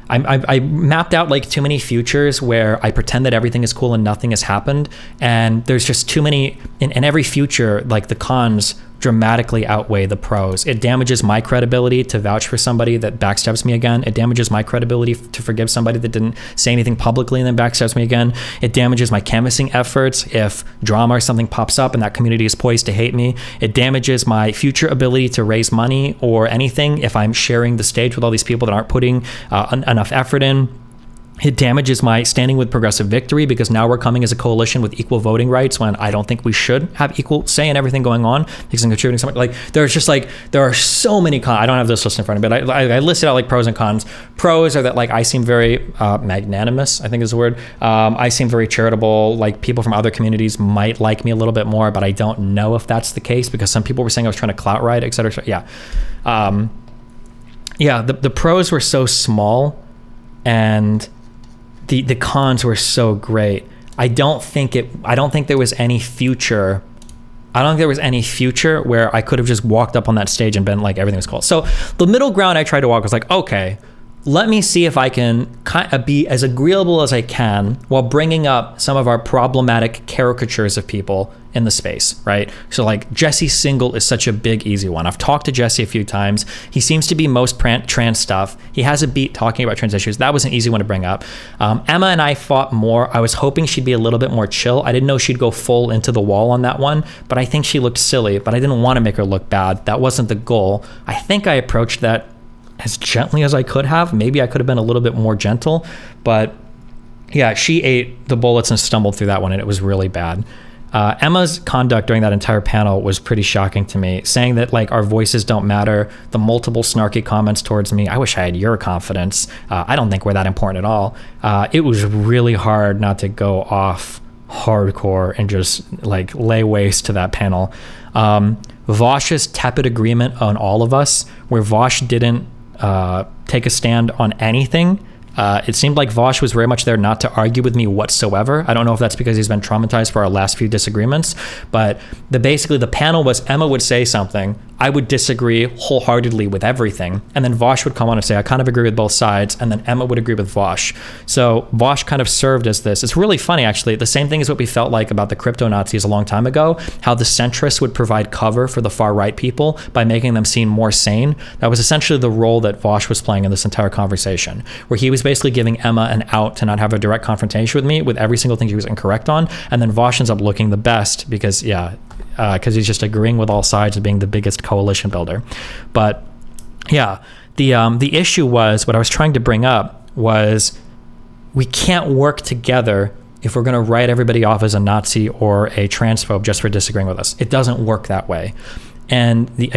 I mapped out like too many futures where I pretend that everything is cool and nothing has happened. And there's just too many, in every future, like the cons dramatically outweigh the pros. It damages my credibility to vouch for somebody that backstabs me again. It damages my credibility to forgive somebody that didn't say anything publicly and then backstabs me again. It damages my canvassing efforts if drama or something pops up and that community is poised to hate me. It damages my future ability to raise money or anything if I'm sharing the stage with all these people that aren't putting enough effort in. It damages my standing with Progressive Victory because now we're coming as a coalition with equal voting rights when I don't think we should have equal say in everything going on because I'm contributing something. Like there's just like, there are so many cons. I don't have this list in front of me, but I listed out like pros and cons. Pros are that like I seem very magnanimous, I think is the word. I seem very charitable. Like people from other communities might like me a little bit more, but I don't know if that's the case because some people were saying I was trying to clout ride, et cetera. Yeah. The pros were so small and the cons were so great. I don't think there was any future. I don't think there was any future where I could have just walked up on that stage and been like, everything was cool. So the middle ground I tried to walk was like, okay, let me see if I can kind of be as agreeable as I can while bringing up some of our problematic caricatures of people in the space, right? So like Jesse Single is such a big, easy one. I've talked to Jesse a few times. He seems to be most trans stuff. He has a beat talking about trans issues. That was an easy one to bring up. Emma and I fought more. I was hoping she'd be a little bit more chill. I didn't know she'd go full into the wall on that one, but I think she looked silly, but I didn't want to make her look bad. That wasn't the goal. I think I approached that as gently as I could have. Maybe I could have been a little bit more gentle, but yeah, she ate the bullets and stumbled through that one, and it was really bad. Emma's conduct during that entire panel was pretty shocking to me, saying that like our voices don't matter, the multiple snarky comments towards me. I wish I had your confidence. I don't think we're that important at all. It was really hard not to go off hardcore and just like lay waste to that panel. Vaush's tepid agreement on all of us, where Vaush didn't take a stand on anything. It seemed like Vaush was very much there not to argue with me whatsoever. I don't know if that's because he's been traumatized for our last few disagreements, but basically the panel was Emma would say something, I would disagree wholeheartedly with everything, and then Vaush would come on and say, I kind of agree with both sides, and then Emma would agree with Vaush. So Vaush kind of served as this. It's really funny, actually. The same thing is what we felt like about the crypto Nazis a long time ago, how the centrists would provide cover for the far-right people by making them seem more sane. That was essentially the role that Vaush was playing in this entire conversation, where he was basically giving Emma an out to not have a direct confrontation with me with every single thing she was incorrect on, and then Vaush ends up looking the best because he's just agreeing with all sides of being the biggest coalition builder. But yeah, the issue was, what I was trying to bring up was, we can't work together if we're going to write everybody off as a Nazi or a transphobe just for disagreeing with us. It doesn't work that way. And the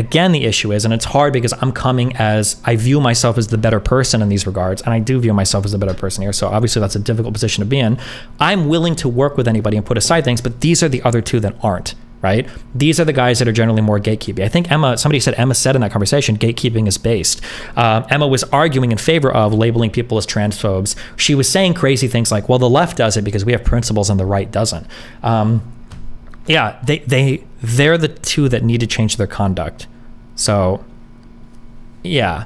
issue is, and it's hard because I view myself as the better person in these regards, and I do view myself as the better person here, so obviously that's a difficult position to be in. I'm willing to work with anybody and put aside things, but these are the other two that aren't, right? These are the guys that are generally more gatekeeping. I think somebody said Emma said in that conversation, gatekeeping is based. Emma was arguing in favor of labeling people as transphobes. She was saying crazy things like, well, the left does it because we have principles and the right doesn't. They're the two that need to change their conduct. So, yeah,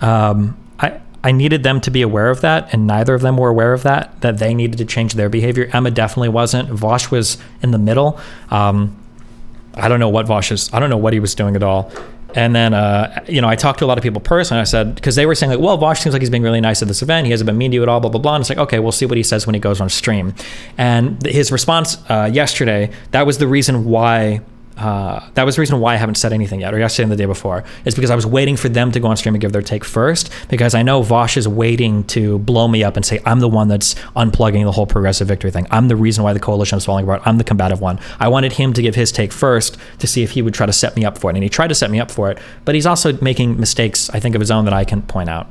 I needed them to be aware of that, and neither of them were aware of that they needed to change their behavior. Emma definitely wasn't. Vaush was in the middle. I don't know what I don't know what he was doing at all. And then, I talked to a lot of people personally. I said, because they were saying like, well, Vaush seems like he's being really nice at this event. He hasn't been mean to you at all, blah, blah, blah. And it's like, okay, we'll see what he says when he goes on stream. And his response yesterday, that was the reason why I haven't said anything yet, or yesterday and the day before, is because I was waiting for them to go on stream and give their take first, because I know Vaush is waiting to blow me up and say, I'm the one that's unplugging the whole Progressive Victory thing. I'm the reason why the coalition is falling apart. I'm the combative one. I wanted him to give his take first to see if he would try to set me up for it. And he tried to set me up for it, but he's also making mistakes, I think, of his own that I can point out.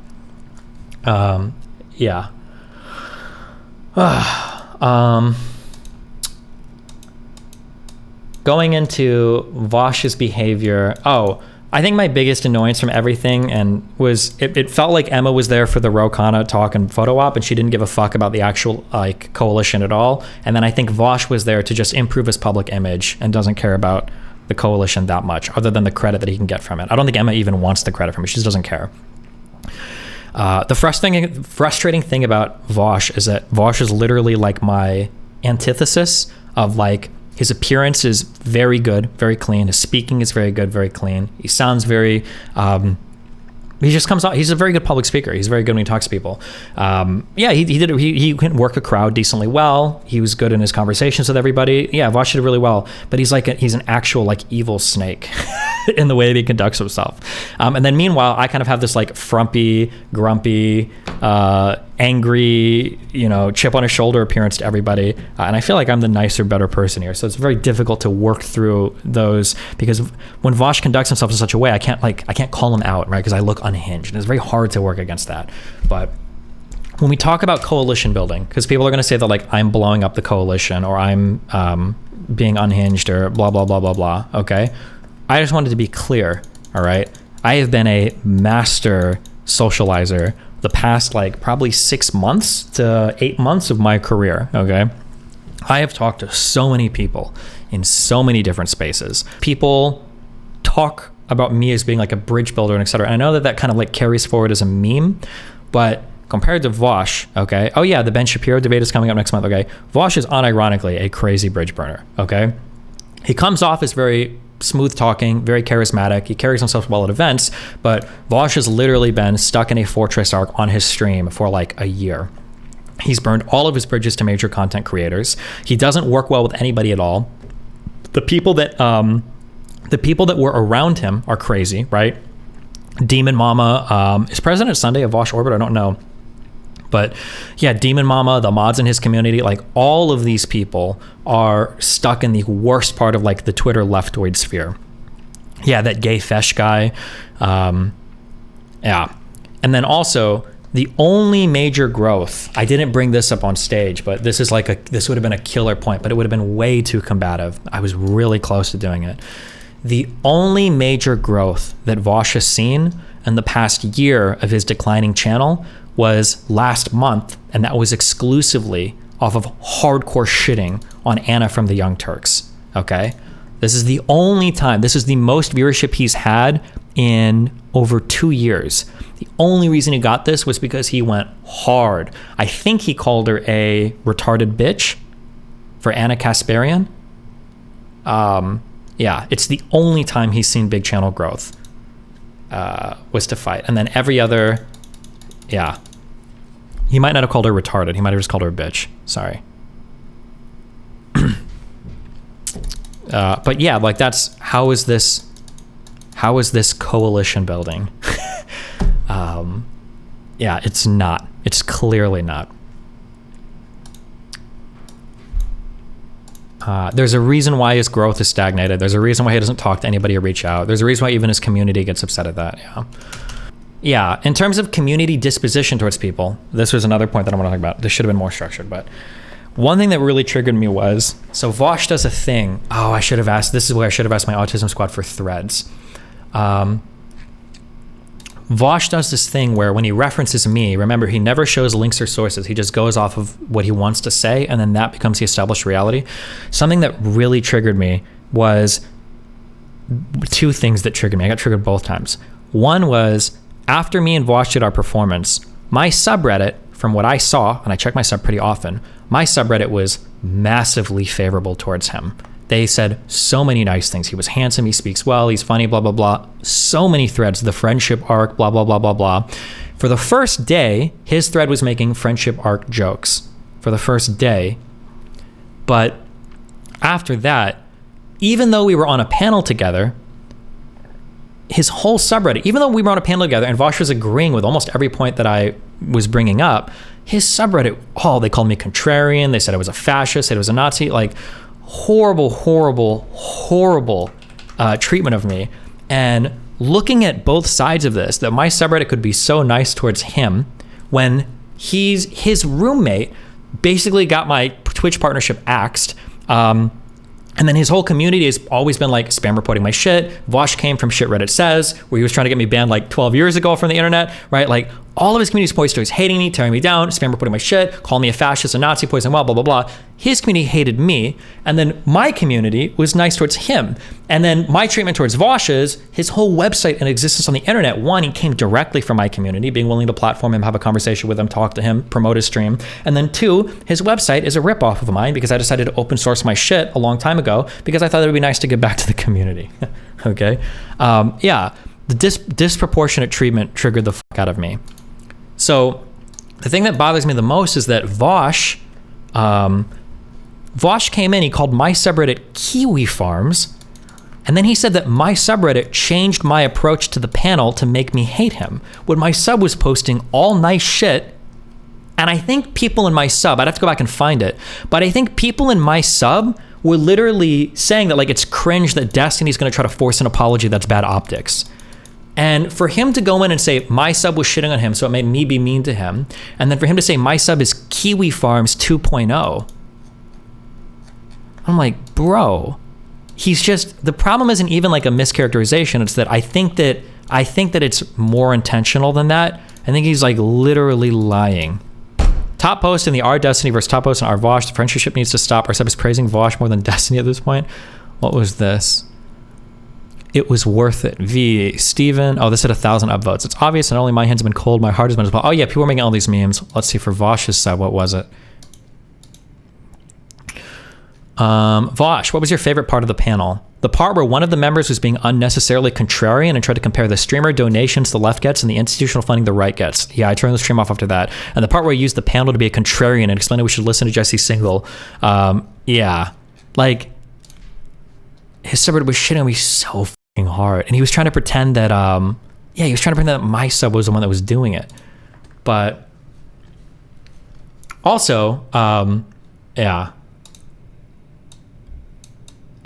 Going into Vaush's behavior, I think my biggest annoyance from everything was it felt like Emma was there for the Ro Khanna talk and photo op, and she didn't give a fuck about the actual coalition at all. And then I think Vaush was there to just improve his public image and doesn't care about the coalition that much, other than the credit that he can get from it. I don't think Emma even wants the credit from it. She just doesn't care. The frustrating thing about Vaush is that Vaush is literally like my antithesis of like, his appearance is very good, very clean. His speaking is very good, very clean. He sounds very, he just comes out, he's a very good public speaker. He's very good when he talks to people. He can work a crowd decently well. He was good in his conversations with everybody. Yeah, Vaush did really well, but he's an actual like evil snake in the way that he conducts himself. And then meanwhile, I kind of have this like frumpy, grumpy, angry, chip on his shoulder appearance to everybody. And I feel like I'm the nicer, better person here. So it's very difficult to work through those, because when Vaush conducts himself in such a way, I can't call him out, right? Because I look unhinged, and it's very hard to work against that. But when we talk about coalition building, because people are going to say that like I'm blowing up the coalition, or I'm being unhinged, or blah, blah, blah, blah, blah. Okay. I just wanted to be clear. All right. I have been a master socializer the past like probably 6 months to 8 months of my career. Okay. I have talked to so many people in so many different spaces. People talk about me as being like a bridge builder and et cetera. And I know that kind of like carries forward as a meme, but compared to Vaush, okay. Oh yeah, the Ben Shapiro debate is coming up next month. Okay. Vaush is unironically a crazy bridge burner. Okay. He comes off as very smooth talking, very charismatic. He carries himself well at events, but Vaush has literally been stuck in a fortress arc on his stream for like a year. He's burned all of his bridges to major content creators. He doesn't work well with anybody at all. The people that were around him are crazy, right? Demon Mama, is President Sunday a Vaush orbit? I don't know. But yeah, Demon Mama, the mods in his community, like all of these people are stuck in the worst part of like the Twitter leftoid sphere. Yeah, that gay fesh guy. Yeah. And then also the only major growth, I didn't bring this up on stage, but this would have been a killer point, but it would have been way too combative. I was really close to doing it. The only major growth that Vaush has seen in the past year of his declining channel was last month, and that was exclusively off of hardcore shitting on Anna from the Young Turks. Okay, this is the only time. This is the most viewership he's had in over 2 years. The only reason he got this was because he went hard. I think he called her a retarded bitch for Anna Kasparian. Yeah, it's the only time he's seen big channel growth was to fight, and then every other, yeah. He might not have called her retarded. He might have just called her a bitch. Sorry. But yeah, like that's, how is this coalition building? Yeah, it's not. It's clearly not. There's a reason why his growth is stagnated. There's a reason why he doesn't talk to anybody or reach out. There's a reason why even his community gets upset at that. Yeah. Yeah, in terms of community disposition towards people, this was another point that I want to talk about. This should have been more structured, but one thing that really triggered me was, so Vaush does a thing. Oh, this is where I should have asked my autism squad for threads. Vaush does this thing where when he references me, remember, he never shows links or sources. He just goes off of what he wants to say, and then that becomes the established reality. Something that really triggered me was two things that triggered me. I got triggered both times. One was, after me and Vaush did our performance, my subreddit, from what I saw, and I check my sub pretty often, my subreddit was massively favorable towards him. They said so many nice things. He was handsome, he speaks well, he's funny, blah, blah, blah. So many threads, the friendship arc, blah, blah, blah, blah, blah. For the first day, his thread was making friendship arc jokes for the first day. But after that, even though we were on a panel together, his whole subreddit, even though we were on a panel together and Vaush was agreeing with almost every point that I was bringing up, his subreddit, they called me contrarian. They said I was a fascist, said I was a Nazi, like horrible, horrible, horrible treatment of me. And looking at both sides of this, that my subreddit could be so nice towards him when his roommate basically got my Twitch partnership axed. And then his whole community has always been like spam reporting my shit. Vaush came from Shit Reddit Says, where he was trying to get me banned like 12 years ago from the internet, right? Like all of his community's poised towards hating me, tearing me down, spam reporting my shit, calling me a fascist, a Nazi, poisoning well, blah, blah, blah. His community hated me. And then my community was nice towards him. And then my treatment towards Vaush is his whole website and existence on the internet. One, he came directly from my community, being willing to platform him, have a conversation with him, talk to him, promote his stream. And then two, his website is a ripoff of mine because I decided to open source my shit a long time ago because I thought it would be nice to give back to the community. Okay. Yeah. The disproportionate treatment triggered the fuck out of me. So the thing that bothers me the most is that Vaush came in, he called my subreddit Kiwi Farms, and then he said that my subreddit changed my approach to the panel to make me hate him, when my sub was posting all nice shit And I think people in my sub, I'd have to go back and find it, but I think people in my sub were literally saying that like it's cringe that Destiny's going to try to force an apology that's bad optics. And for him to go in and say my sub was shitting on him, so it made me be mean to him, and then for him to say my sub is Kiwi Farms 2.0, I'm like, bro, he's just, the problem isn't even like a mischaracterization. It's that I think that it's more intentional than that. I think he's like literally lying. Top post in the R Destiny versus top post in R Vaush. The friendship needs to stop. Our sub is praising Vaush more than Destiny at this point. What was this? It was worth it. V. Steven. Oh, this had 1,000 upvotes. It's obvious, and only my hands have been cold. My heart has been as well. Oh yeah, people were making all these memes. Let's see for Vaush's sub. What was it? Vaush, what was your favorite part of the panel? The part where one of the members was being unnecessarily contrarian and tried to compare the streamer donations the left gets and the institutional funding the right gets. Yeah, I turned the stream off after that. And the part where he used the panel to be a contrarian and explained that we should listen to Jesse Single. Yeah, like his subreddit was shitting on me so fucking hard. And he was trying to pretend that, he was trying to pretend that my sub was the one that was doing it. But also, yeah.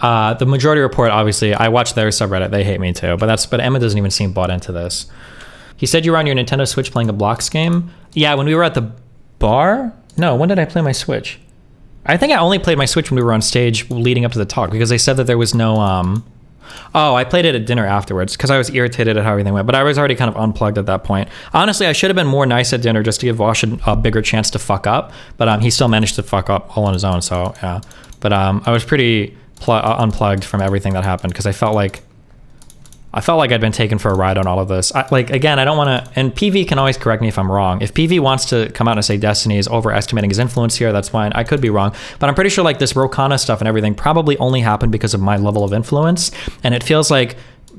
The majority report, obviously, I watched their subreddit. They hate me too, but Emma doesn't even seem bought into this. He said you were on your Nintendo Switch playing a blocks game. Yeah, when we were at the bar. No, when did I play my Switch? I think I only played my Switch when we were on stage leading up to the talk because they said that there was no. Oh, I played it at dinner afterwards because I was irritated at how everything went. But I was already kind of unplugged at that point. Honestly, I should have been more nice at dinner just to give Vaush a bigger chance to fuck up. But he still managed to fuck up all on his own. So yeah. But I was pretty unplugged from everything that happened because I felt like I'd been taken for a ride on all of this. Again, I don't want to, and PV can always correct me if I'm wrong. If PV wants to come out and say Destiny is overestimating his influence here, that's fine. I could be wrong, but I'm pretty sure like this Rokana stuff and everything probably only happened because of my level of influence. And it feels like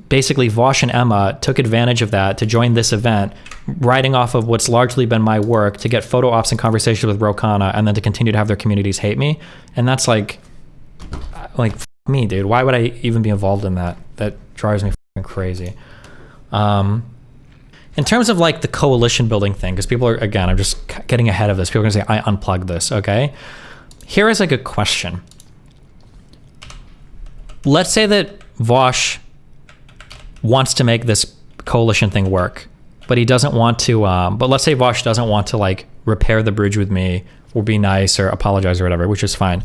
basically Vaush and Emma took advantage of that to join this event, riding off of what's largely been my work to get photo ops and conversations with Rokana and then to continue to have their communities hate me. And that's like me, dude. Why would I even be involved in that? That drives me crazy. In terms of like the coalition building thing, because people are, again, I'm just getting ahead of this. People are gonna say I unplugged this. Okay, here is like a question. Let's say that Vaush wants to make this coalition thing work, but he doesn't want to. But let's say Vaush doesn't want to like repair the bridge with me or be nice or apologize or whatever, which is fine.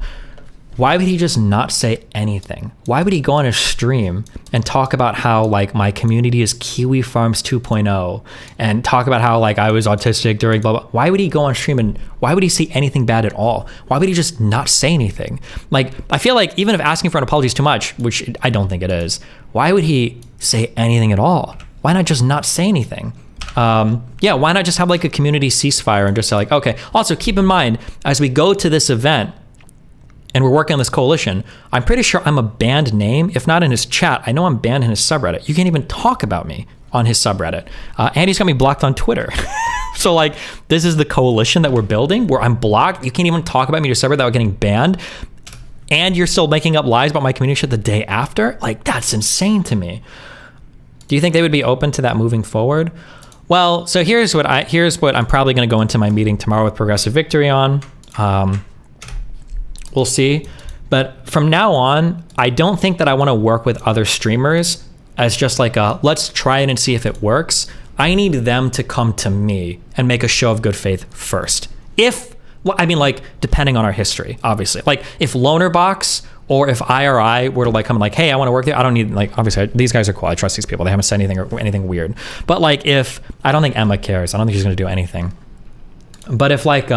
Why would he just not say anything? Why would he go on a stream and talk about how like my community is Kiwi Farms 2.0 and talk about how like I was autistic during blah, blah. Why would he go on stream and why would he say anything bad at all? Why would he just not say anything? Like, I feel like even if asking for an apology is too much, which I don't think it is, why would he say anything at all? Why not just not say anything? Yeah, why not just have like a community ceasefire and just say like, okay, also keep in mind, as we go to this event, and we're working on this coalition, I'm pretty sure I'm a banned name. If not in his chat, I know I'm banned in his subreddit. You can't even talk about me on his subreddit. And he's got me blocked on Twitter. So like, this is the coalition that we're building where I'm blocked. You can't even talk about me to your subreddit without getting banned. And you're still making up lies about my community shit the day after? Like, that's insane to me. Do you think they would be open to that moving forward? Well, so here's what I'm probably going to go into my meeting tomorrow with Progressive Victory on. We'll see. But from now on, I don't think that I want to work with other streamers as just like let's try it and see if it works. I need them to come to me and make a show of good faith first. Depending on our history, obviously. Like if Lonerbox or if IRI were to like come and like, hey, I want to work there. I don't need, like, obviously these guys are cool. I trust these people. They haven't said anything or anything weird. But like I don't think Emma cares. I don't think she's going to do anything. But if like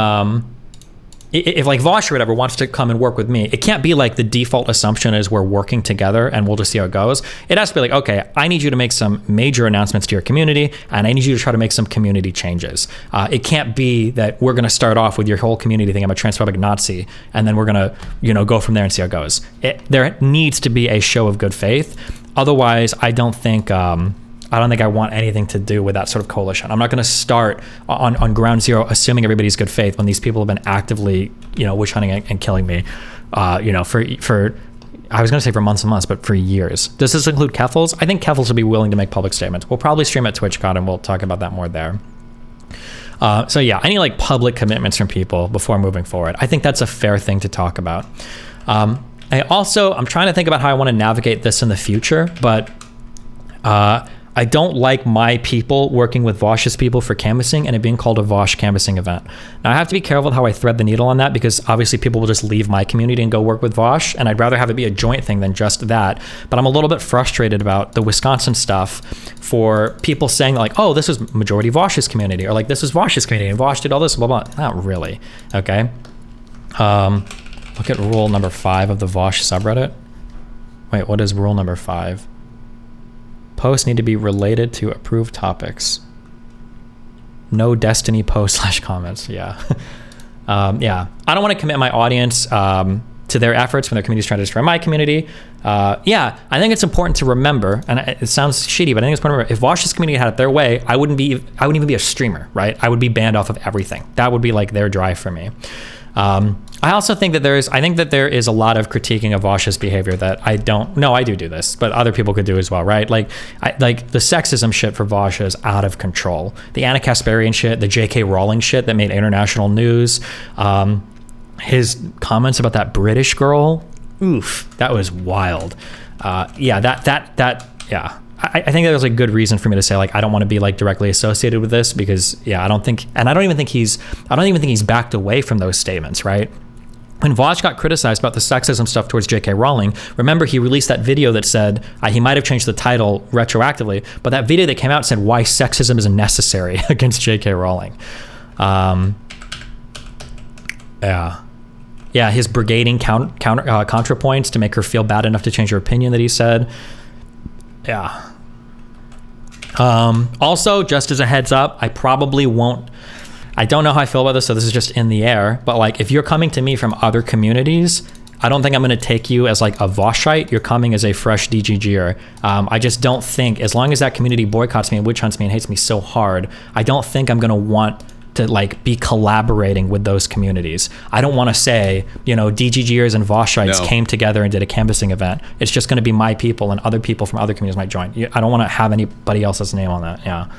Vaush or whatever wants to come and work with me, it can't be like the default assumption is we're working together and we'll just see how it goes. It has to be like, okay, I need you to make some major announcements to your community and I need you to try to make some community changes. It can't be that we're going to start off with your whole community thing, I'm a transphobic Nazi, and then we're going to, go from there and see how it goes. There needs to be a show of good faith. Otherwise, I don't think I want anything to do with that sort of coalition. I'm not going to start on ground zero assuming everybody's good faith when these people have been actively, witch hunting and killing me, for I was going to say for months and months, but for years. Does this include Keffels? I think Keffels will be willing to make public statements. We'll probably stream at TwitchCon and we'll talk about that more there. So yeah, I need like public commitments from people before moving forward. I think that's a fair thing to talk about. I'm trying to think about how I want to navigate this in the future, but I don't like my people working with Vaush's people for canvassing and it being called a Vaush canvassing event. Now I have to be careful with how I thread the needle on that, because obviously people will just leave my community and go work with Vaush, and I'd rather have it be a joint thing than just that. But I'm a little bit frustrated about the Wisconsin stuff for people saying like, oh, this is majority Vaush's community, or like this is Vaush's community and Vaush did all this, blah, blah. Not really, okay? Look at rule number 5 of the Vaush subreddit. Wait, what is rule number 5? Posts need to be related to approved topics. No Destiny post / comments. Yeah. Yeah. I don't want to commit my audience to their efforts when their community is trying to destroy my community. Yeah, I think it's important to remember, and it sounds shitty, but I think it's important to remember, if Vaush's community had it their way, I wouldn't even be a streamer, right? I would be banned off of everything. That would be like their drive for me. I also think that there is a lot of critiquing of Vaush's behavior that I do this, but other people could do as well, right? Like the sexism shit for Vaush is out of control. The Anna Kasparian shit, the J.K. Rowling shit that made international news, his comments about that British girl, oof, that was wild. Yeah. I think there's a good reason for me to say like I don't want to be like directly associated with this, because I don't even think he's backed away from those statements, right? When Vaush got criticized about the sexism stuff towards J.K. Rowling, remember he released that video that said, he might have changed the title retroactively, but that video that came out said why sexism is necessary against J.K. Rowling. Yeah, his brigading counterpoints to make her feel bad enough to change her opinion that he said. Yeah. Also, just as a heads up, I probably won't, I don't know how I feel about this, so this is just in the air, but like if you're coming to me from other communities, I don't think I'm going to take you as like a Vaushite. You're coming as a fresh DGGer. I just don't think, as long as that community boycotts me and witch hunts me and hates me so hard, I don't think I'm going to want to like be collaborating with those communities. I don't want to say, DGGers and Vaushites came together and did a canvassing event. It's just going to be my people, and other people from other communities might join. I don't want to have anybody else's name on that. Yeah.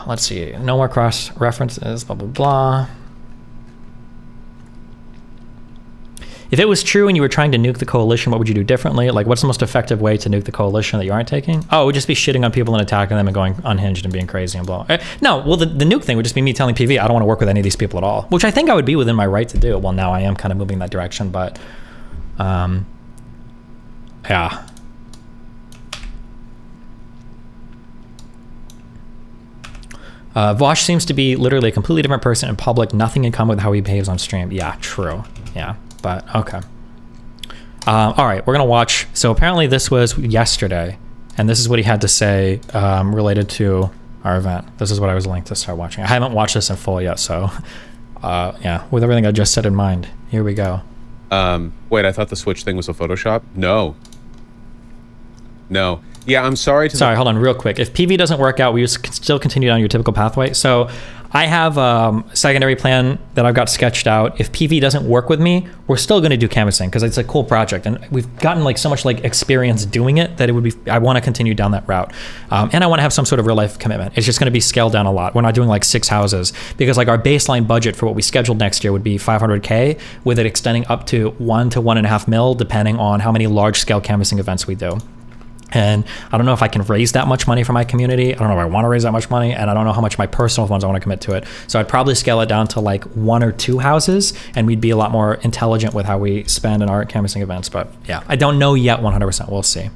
Let's see. No more cross references, blah, blah, blah. If it was true and you were trying to nuke the coalition, what would you do differently? Like, what's the most effective way to nuke the coalition that you aren't taking? Oh, it would just be shitting on people and attacking them and going unhinged and being crazy and blah. No, well, the nuke thing would just be me telling PV, I don't want to work with any of these people at all, which I think I would be within my right to do. Well, now I am kind of moving that direction, but yeah. Vaush seems to be literally a completely different person in public, nothing in common with how he behaves on stream. Yeah, true. Yeah, but okay. All right, we're gonna watch. So apparently this was yesterday, and this is what he had to say related to our event. This is what I was linked to start watching. I haven't watched this in full yet, so yeah, with everything I just said in mind, here we go. Wait, I thought the Switch thing was a Photoshop? No. Yeah, I'm sorry to... Sorry, hold on real quick. If PV doesn't work out, we still continue down your typical pathway. So I have a secondary plan that I've got sketched out. If PV doesn't work with me, we're still going to do canvassing because it's a cool project. And we've gotten like so much like experience doing it that it would be... I want to continue down that route. And I want to have some sort of real life commitment. It's just going to be scaled down a lot. We're not doing like 6 houses because like our baseline budget for what we scheduled next year would be $500K, with it extending up to 1 to 1.5 mil, depending on how many large scale canvassing events we do. And I don't know if I can raise that much money for my community. I don't know if I want to raise that much money, and I don't know how much my personal funds I want to commit to it. So I'd probably scale it down to like 1 or 2 houses, and we'd be a lot more intelligent with how we spend in our canvassing events. But yeah, I don't know yet 100%. We'll see.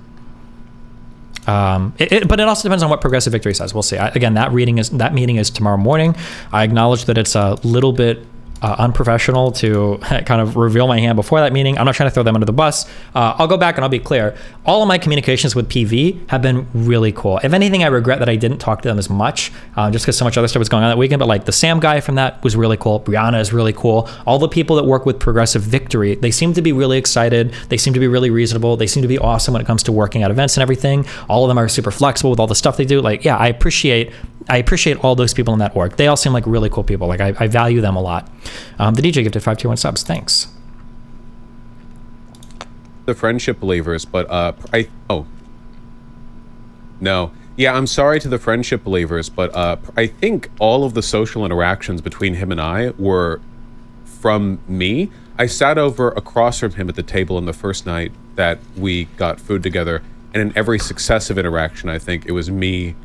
But it also depends on what Progressive Victory says. We'll see. Again, that meeting is tomorrow morning. I acknowledge that it's a little bit unprofessional to kind of reveal my hand before that meeting. I'm not trying to throw them under the bus. I'll go back and I'll be clear. All of my communications with PV have been really cool. If anything, I regret that I didn't talk to them as much, just because so much other stuff was going on that weekend. But like the Sam guy from that was really cool. Brianna is really cool. All the people that work with Progressive Victory, they seem to be really excited. They seem to be really reasonable. They seem to be awesome when it comes to working at events and everything. All of them are super flexible with all the stuff they do. Like, yeah, I appreciate all those people in that org. They all seem like really cool people. Like I value them a lot. The DJ gifted 5 tier 1 subs. Thanks. The friendship believers, but no. Yeah, I'm sorry to the friendship believers, but I think all of the social interactions between him and I were from me. I sat over across from him at the table on the first night that we got food together, and in every successive interaction, I think it was me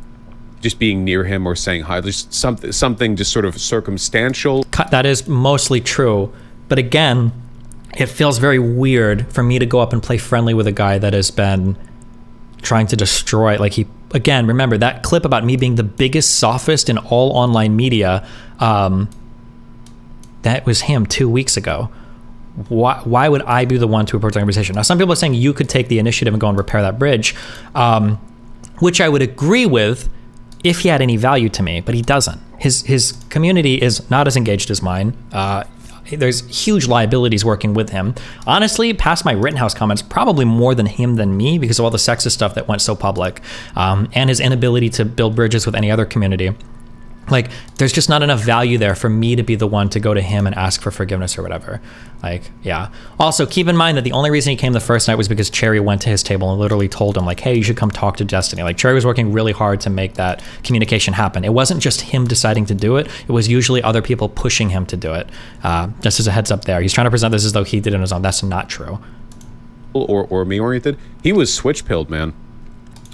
just being near him or saying hi, just something just sort of circumstantial. That is mostly true, but again, it feels very weird for me to go up and play friendly with a guy that has been trying to destroy, like he, again, remember that clip about me being the biggest sophist in all online media, that was him 2 weeks ago. Why would I be the one to approach the conversation? Now, some people are saying you could take the initiative and go and repair that bridge, which I would agree with if he had any value to me, but he doesn't. His community is not as engaged as mine. There's huge liabilities working with him. Honestly, past my Rittenhouse comments, probably more than him than me because of all the sexist stuff that went so public, and his inability to build bridges with any other community. Like, there's just not enough value there for me to be the one to go to him and ask for forgiveness or whatever. Like, yeah. Also, keep in mind that the only reason he came the first night was because Cherry went to his table and literally told him, like, hey, you should come talk to Destiny. Like, Cherry was working really hard to make that communication happen. It wasn't just him deciding to do it. It was usually other people pushing him to do it. Just as a heads up there. He's trying to present this as though he did it on his own. That's not true. Or me-oriented. He was switch-pilled, man.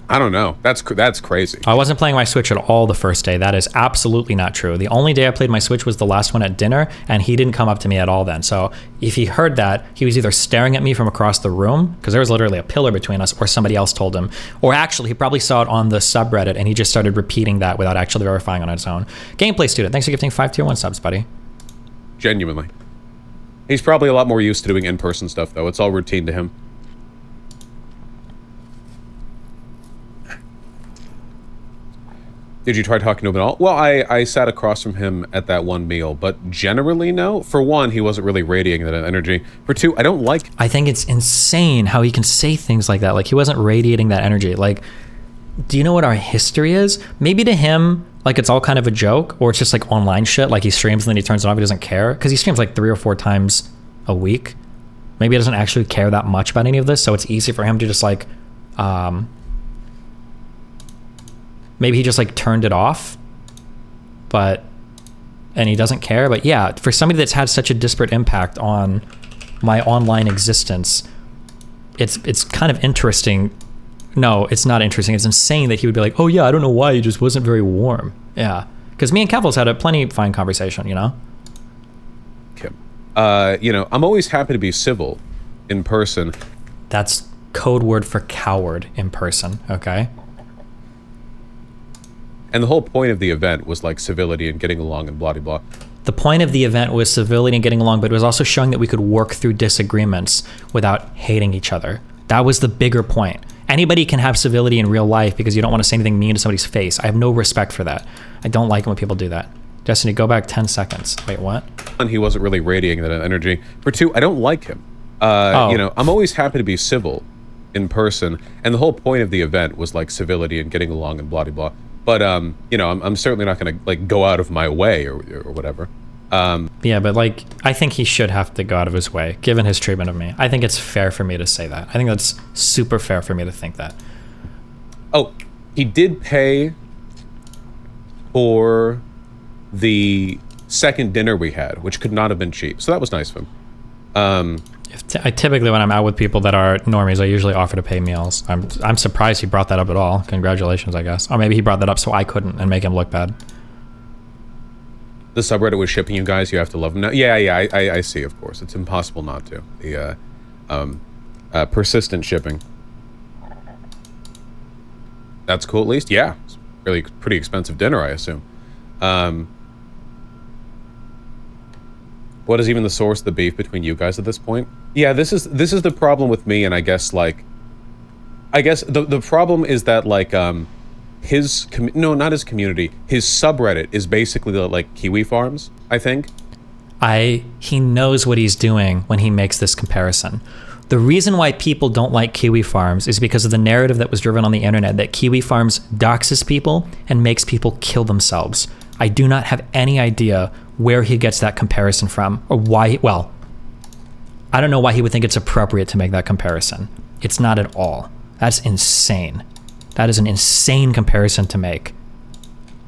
I don't know. That's crazy. I wasn't playing my Switch at all the first day. That is absolutely not true. The only day I played my Switch was the last one at dinner, and he didn't come up to me at all then. So if he heard that, he was either staring at me from across the room, because there was literally a pillar between us, or somebody else told him. Or actually, he probably saw it on the subreddit, and he just started repeating that without actually verifying on his own. Gameplay Student, thanks for gifting 5 tier 1 subs, buddy. Genuinely. He's probably a lot more used to doing in-person stuff, though. It's all routine to him. Did you try talking to him at all? Well, I sat across from him at that one meal, but generally, no. For one, he wasn't really radiating that energy. For two, I don't like... I think it's insane how he can say things like that. Like, he wasn't radiating that energy. Like, do you know what our history is? Maybe to him, like, it's all kind of a joke, or it's just, like, online shit. Like, he streams and then he turns it off. He doesn't care. Because he streams, like, 3 or 4 times a week. Maybe he doesn't actually care that much about any of this, so it's easy for him to just, like... maybe he just like turned it off, and he doesn't care. But yeah, for somebody that's had such a disparate impact on my online existence, it's kind of interesting. No, it's not interesting. It's insane that he would be like, oh yeah, I don't know why, he just wasn't very warm. Yeah, because me and Kevils had a plenty fine conversation, you know? You know, I'm always happy to be civil in person. That's code word for coward in person, okay? And the whole point of the event was like civility and getting along and blah, blah, blah. The point of the event was civility and getting along, but it was also showing that we could work through disagreements without hating each other. That was the bigger point. Anybody can have civility in real life because you don't want to say anything mean to somebody's face. I have no respect for that. I don't like it when people do that. Destiny, go back 10 seconds. Wait, what? And he wasn't really radiating that energy. For two, I don't like him. You know, I'm always happy to be civil in person. And the whole point of the event was like civility and getting along and blah, blah, blah. But, you know, I'm certainly not going to, like, go out of my way or whatever. Yeah, but, like, I think he should have to go out of his way, given his treatment of me. I think it's fair for me to say that. I think that's super fair for me to think that. Oh, he did pay for the second dinner we had, which could not have been cheap. So that was nice of him. I typically, when I'm out with people that are normies, I usually offer to pay meals. I'm surprised he brought that up at all. Congratulations, I guess. Or maybe he brought that up so I couldn't and make him look bad. The subreddit was shipping you guys. You have to love them now. Yeah, I see, of course. It's impossible not to. The persistent shipping. That's cool, at least. Yeah. It's really pretty expensive dinner, I assume. What is even the source of the beef between you guys at this point? Yeah, this is the problem with me, and I guess the problem is that like not his community, his subreddit is basically like Kiwi Farms, I think. He knows what he's doing when he makes this comparison. The reason why people don't like Kiwi Farms is because of the narrative that was driven on the internet that Kiwi Farms doxes people and makes people kill themselves. I do not have any idea where he gets that comparison from, or why. Well, I don't know why he would think it's appropriate to make that comparison. It's not at all. That's insane. That is an insane comparison to make.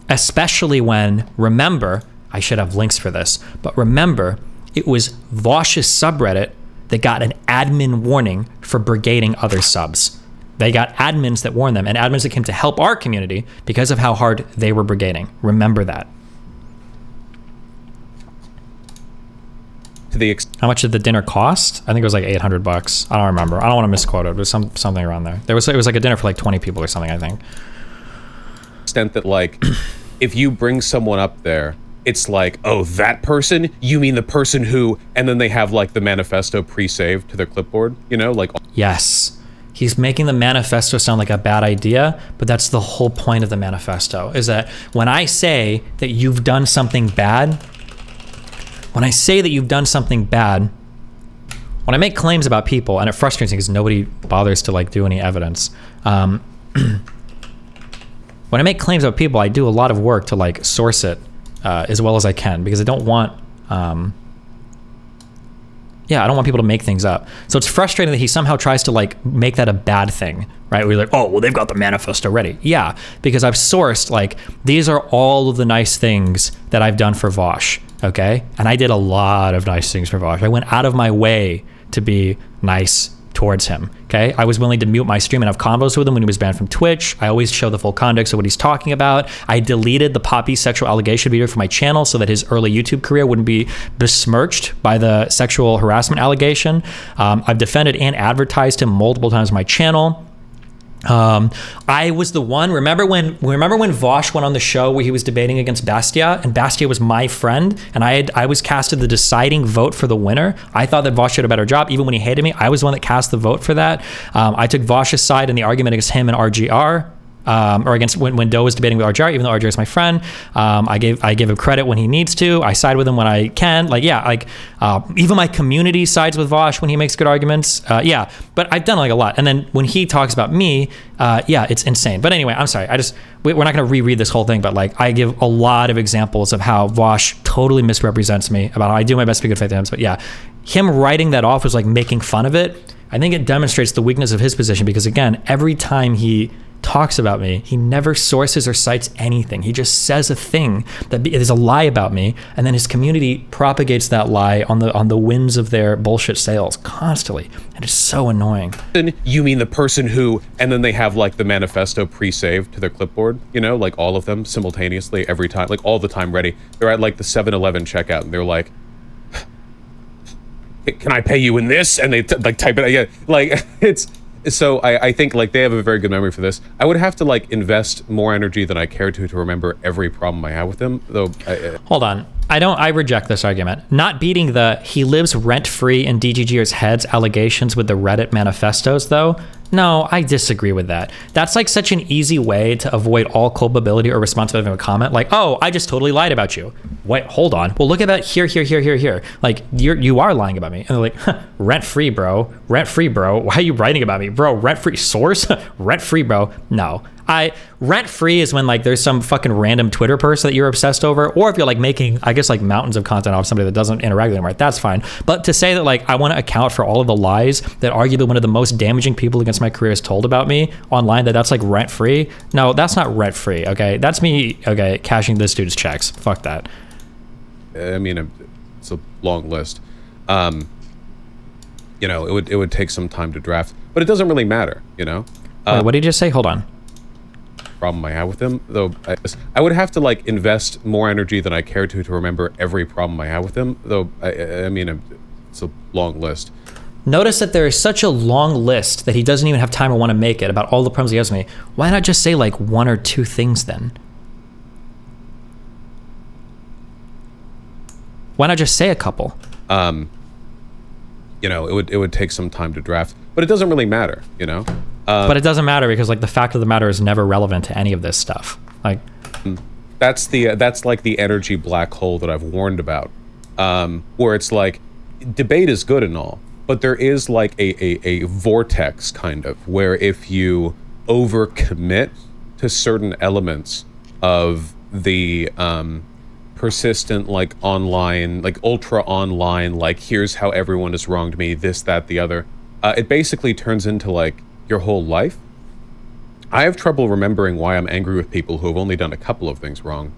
Especially when, remember, I should have links for this, but remember, it was Vaush's subreddit that got an admin warning for brigading other subs. They got admins that warned them, and admins that came to help our community because of how hard they were brigading. Remember that. How much did the dinner cost? I think it was like $800. I don't remember. I don't want to misquote it. It was something around there. It was like a dinner for like 20 people or something, I think. Extent that like, if you bring someone up there, it's like, oh, that person? You mean the person who, and then they have like the manifesto pre-saved to their clipboard, you know, like. Yes. He's making the manifesto sound like a bad idea, but that's the whole point of the manifesto, is that when I say that you've done something bad, when I make claims about people, and it frustrates me because nobody bothers to like do any evidence. When I make claims about people, I do a lot of work to like source it as well as I can, because I don't want, I don't want people to make things up. So it's frustrating that he somehow tries to like make that a bad thing, right? We're like, oh, well, they've got the manifesto ready. Yeah, because I've sourced like, these are all of the nice things that I've done for Vaush, okay? And I did a lot of nice things for Vaush. I went out of my way to be nice towards him, okay? I was willing to mute my stream and have convos with him when he was banned from Twitch. I always show the full context of what he's talking about. I deleted the Poppy sexual allegation video from my channel so that his early YouTube career wouldn't be besmirched by the sexual harassment allegation. I've defended and advertised him multiple times on my channel. I was the one, remember when Vaush went on the show where he was debating against Bastia, and Bastia was my friend, and I was casted the deciding vote for the winner. I thought that Vaush did a better job, even when he hated me. I was the one that cast the vote for that. I took Vaush's side in the argument against him and RGR. Or against when Doe was debating with RGR, even though RGR is my friend. I give him credit when he needs to. I side with him when I can. Even my community sides with Vaush when he makes good arguments. But I've done like a lot. And then when he talks about me, it's insane. But anyway, I'm sorry. We're not going to reread this whole thing, but like I give a lot of examples of how Vaush totally misrepresents me, about how I do my best to be good faith to him. But yeah, him writing that off was like making fun of it. I think it demonstrates the weakness of his position, because again, every time he talks about me, he never sources or cites anything. He just says a thing that is a lie about me, and then his community propagates that lie on the winds of their bullshit sales constantly. And it's so annoying. You mean the person who, and then they have like the manifesto pre-saved to their clipboard, you know, like all of them simultaneously every time, like all the time ready. They're at like the 7-Eleven checkout and they're like, can I pay you in this? And they type it. Yeah, like it's. So I think like they have a very good memory for this. I would have to like invest more energy than I care to remember every problem I have with him, though. Hold on. I reject this argument. Not beating the he lives rent-free in DGGers' heads allegations with the Reddit manifestos, though. No, I disagree with that. That's like such an easy way to avoid all culpability or responsibility of a comment. Like, oh, I just totally lied about you. Wait, hold on. Well, look at that here. Like, you are lying about me. And they're like, rent-free, bro. Rent-free, bro. Why are you writing about me? Bro, rent-free source? Rent-free, bro. No. Rent-free is when like there's some fucking random Twitter person that you're obsessed over, or if you're like making, I guess, like mountains of content off somebody that doesn't interact with them, right? That's fine. But to say that like I want to account for all of the lies that arguably one of the most damaging people against my career has told about me online, that's like rent-free. No, that's not rent-free. Okay, that's me. Okay, cashing this dude's checks. Fuck that. I mean, it's a long list. You know, it would take some time to draft, but it doesn't really matter. You know. Wait, what did you just say? Hold on. Problem I have with him, though. I would have to like invest more energy than I care to remember every problem I have with him, though. I mean, it's a long list. Notice that there is such a long list that he doesn't even have time or want to make it about all the problems he has with me. Why not just say like one or two things then? Why not just say a couple? You know, it would take some time to draft, but it doesn't really matter. You know. But it doesn't matter because like the fact of the matter is never relevant to any of this stuff. Like that's like the energy black hole that I've warned about, where it's like debate is good and all, but there is like a vortex kind of where if you overcommit to certain elements of the persistent like online, like ultra online, like here's how everyone has wronged me, this, that, the other, it basically turns into like your whole life. I have trouble remembering why I'm angry with people who have only done a couple of things wrong.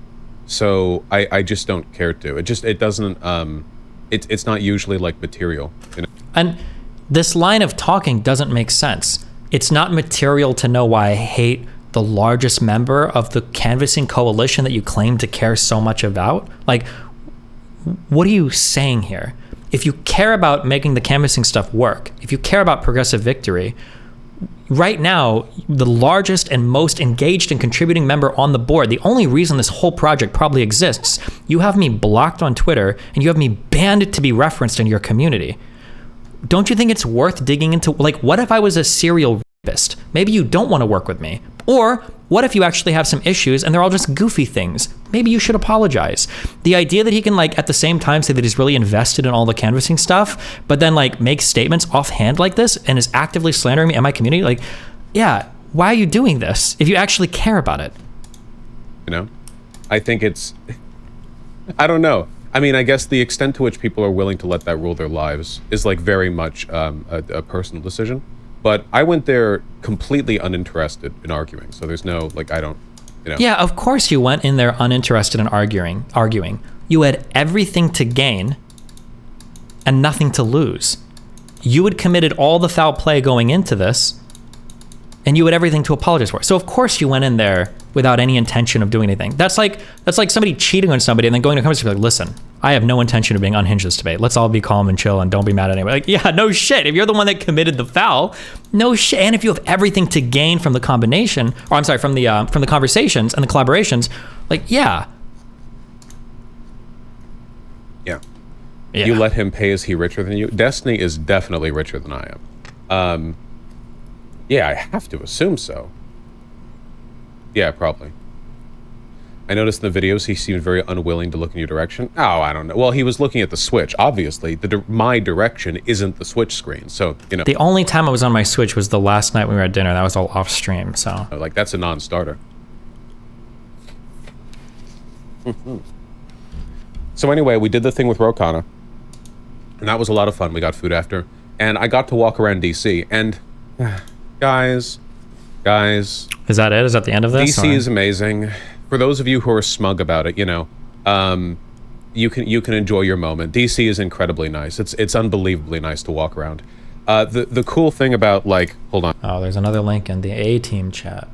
So I just don't care to. It doesn't, it's not usually like material, you know? And this line of talking doesn't make sense. It's not material to know why I hate the largest member of the canvassing coalition that you claim to care so much about. Like, what are you saying here? If you care about making the canvassing stuff work, if you care about progressive victory, right now, the largest and most engaged and contributing member on the board, the only reason this whole project probably exists, you have me blocked on Twitter and you have me banned to be referenced in your community. Don't you think it's worth digging into? Like, what if I was a serial rapist? Maybe you don't want to work with me. Or what if you actually have some issues and they're all just goofy things? Maybe you should apologize. The idea that he can, like, at the same time say that he's really invested in all the canvassing stuff, but then, like, make statements offhand like this and is actively slandering me and my community, like, yeah, why are you doing this if you actually care about it? You know, I think it's, I don't know. I mean, I guess the extent to which people are willing to let that rule their lives is, like, very much a personal decision. But I went there completely uninterested in arguing. So there's no, like, I don't, you know. Yeah, of course you went in there uninterested in arguing. You had everything to gain and nothing to lose. You had committed all the foul play going into this, and you had everything to apologize for. So of course you went in there without any intention of doing anything. That's like somebody cheating on somebody and then going to conversation like, listen, I have no intention of being unhinged this debate. Let's all be calm and chill and don't be mad at anybody. Like, yeah, no shit. If you're the one that committed the foul, no shit. And if you have everything to gain from the combination, or I'm sorry, from the conversations and the collaborations, like, yeah. Yeah. You let him pay. Is he richer than you? Destiny is definitely richer than I am. Yeah, I have to assume so. Yeah, probably. I noticed in the videos he seemed very unwilling to look in your direction. Oh, I don't know. Well, he was looking at the Switch. Obviously, my direction isn't the Switch screen, so, you know. The only time I was on my Switch was the last night we were at dinner. That was all off stream, so. Like, that's a non-starter. So anyway, we did the thing with Rokana, and that was a lot of fun. We got food after, and I got to walk around DC, and guys. Is that it? Is that the end of this? DC is amazing. For those of you who are smug about it, you know, you can enjoy your moment. DC is incredibly nice. It's unbelievably nice to walk around. The cool thing about, like, hold on. Oh, there's another link in the A-Team chat.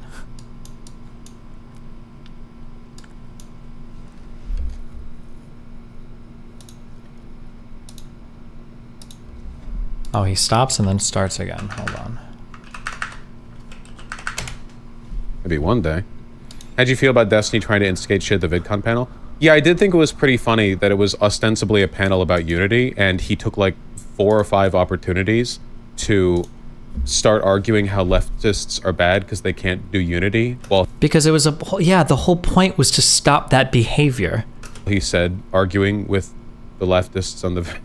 Oh, he stops and then starts again. Hold on. Maybe one day. How'd you feel about Destiny trying to instigate shit at the VidCon panel? Yeah, I did think it was pretty funny that it was ostensibly a panel about Unity, and he took like 4 or 5 opportunities to start arguing how leftists are bad because they can't do Unity. Well, because it was the whole point was to stop that behavior. He said arguing with the leftists on the...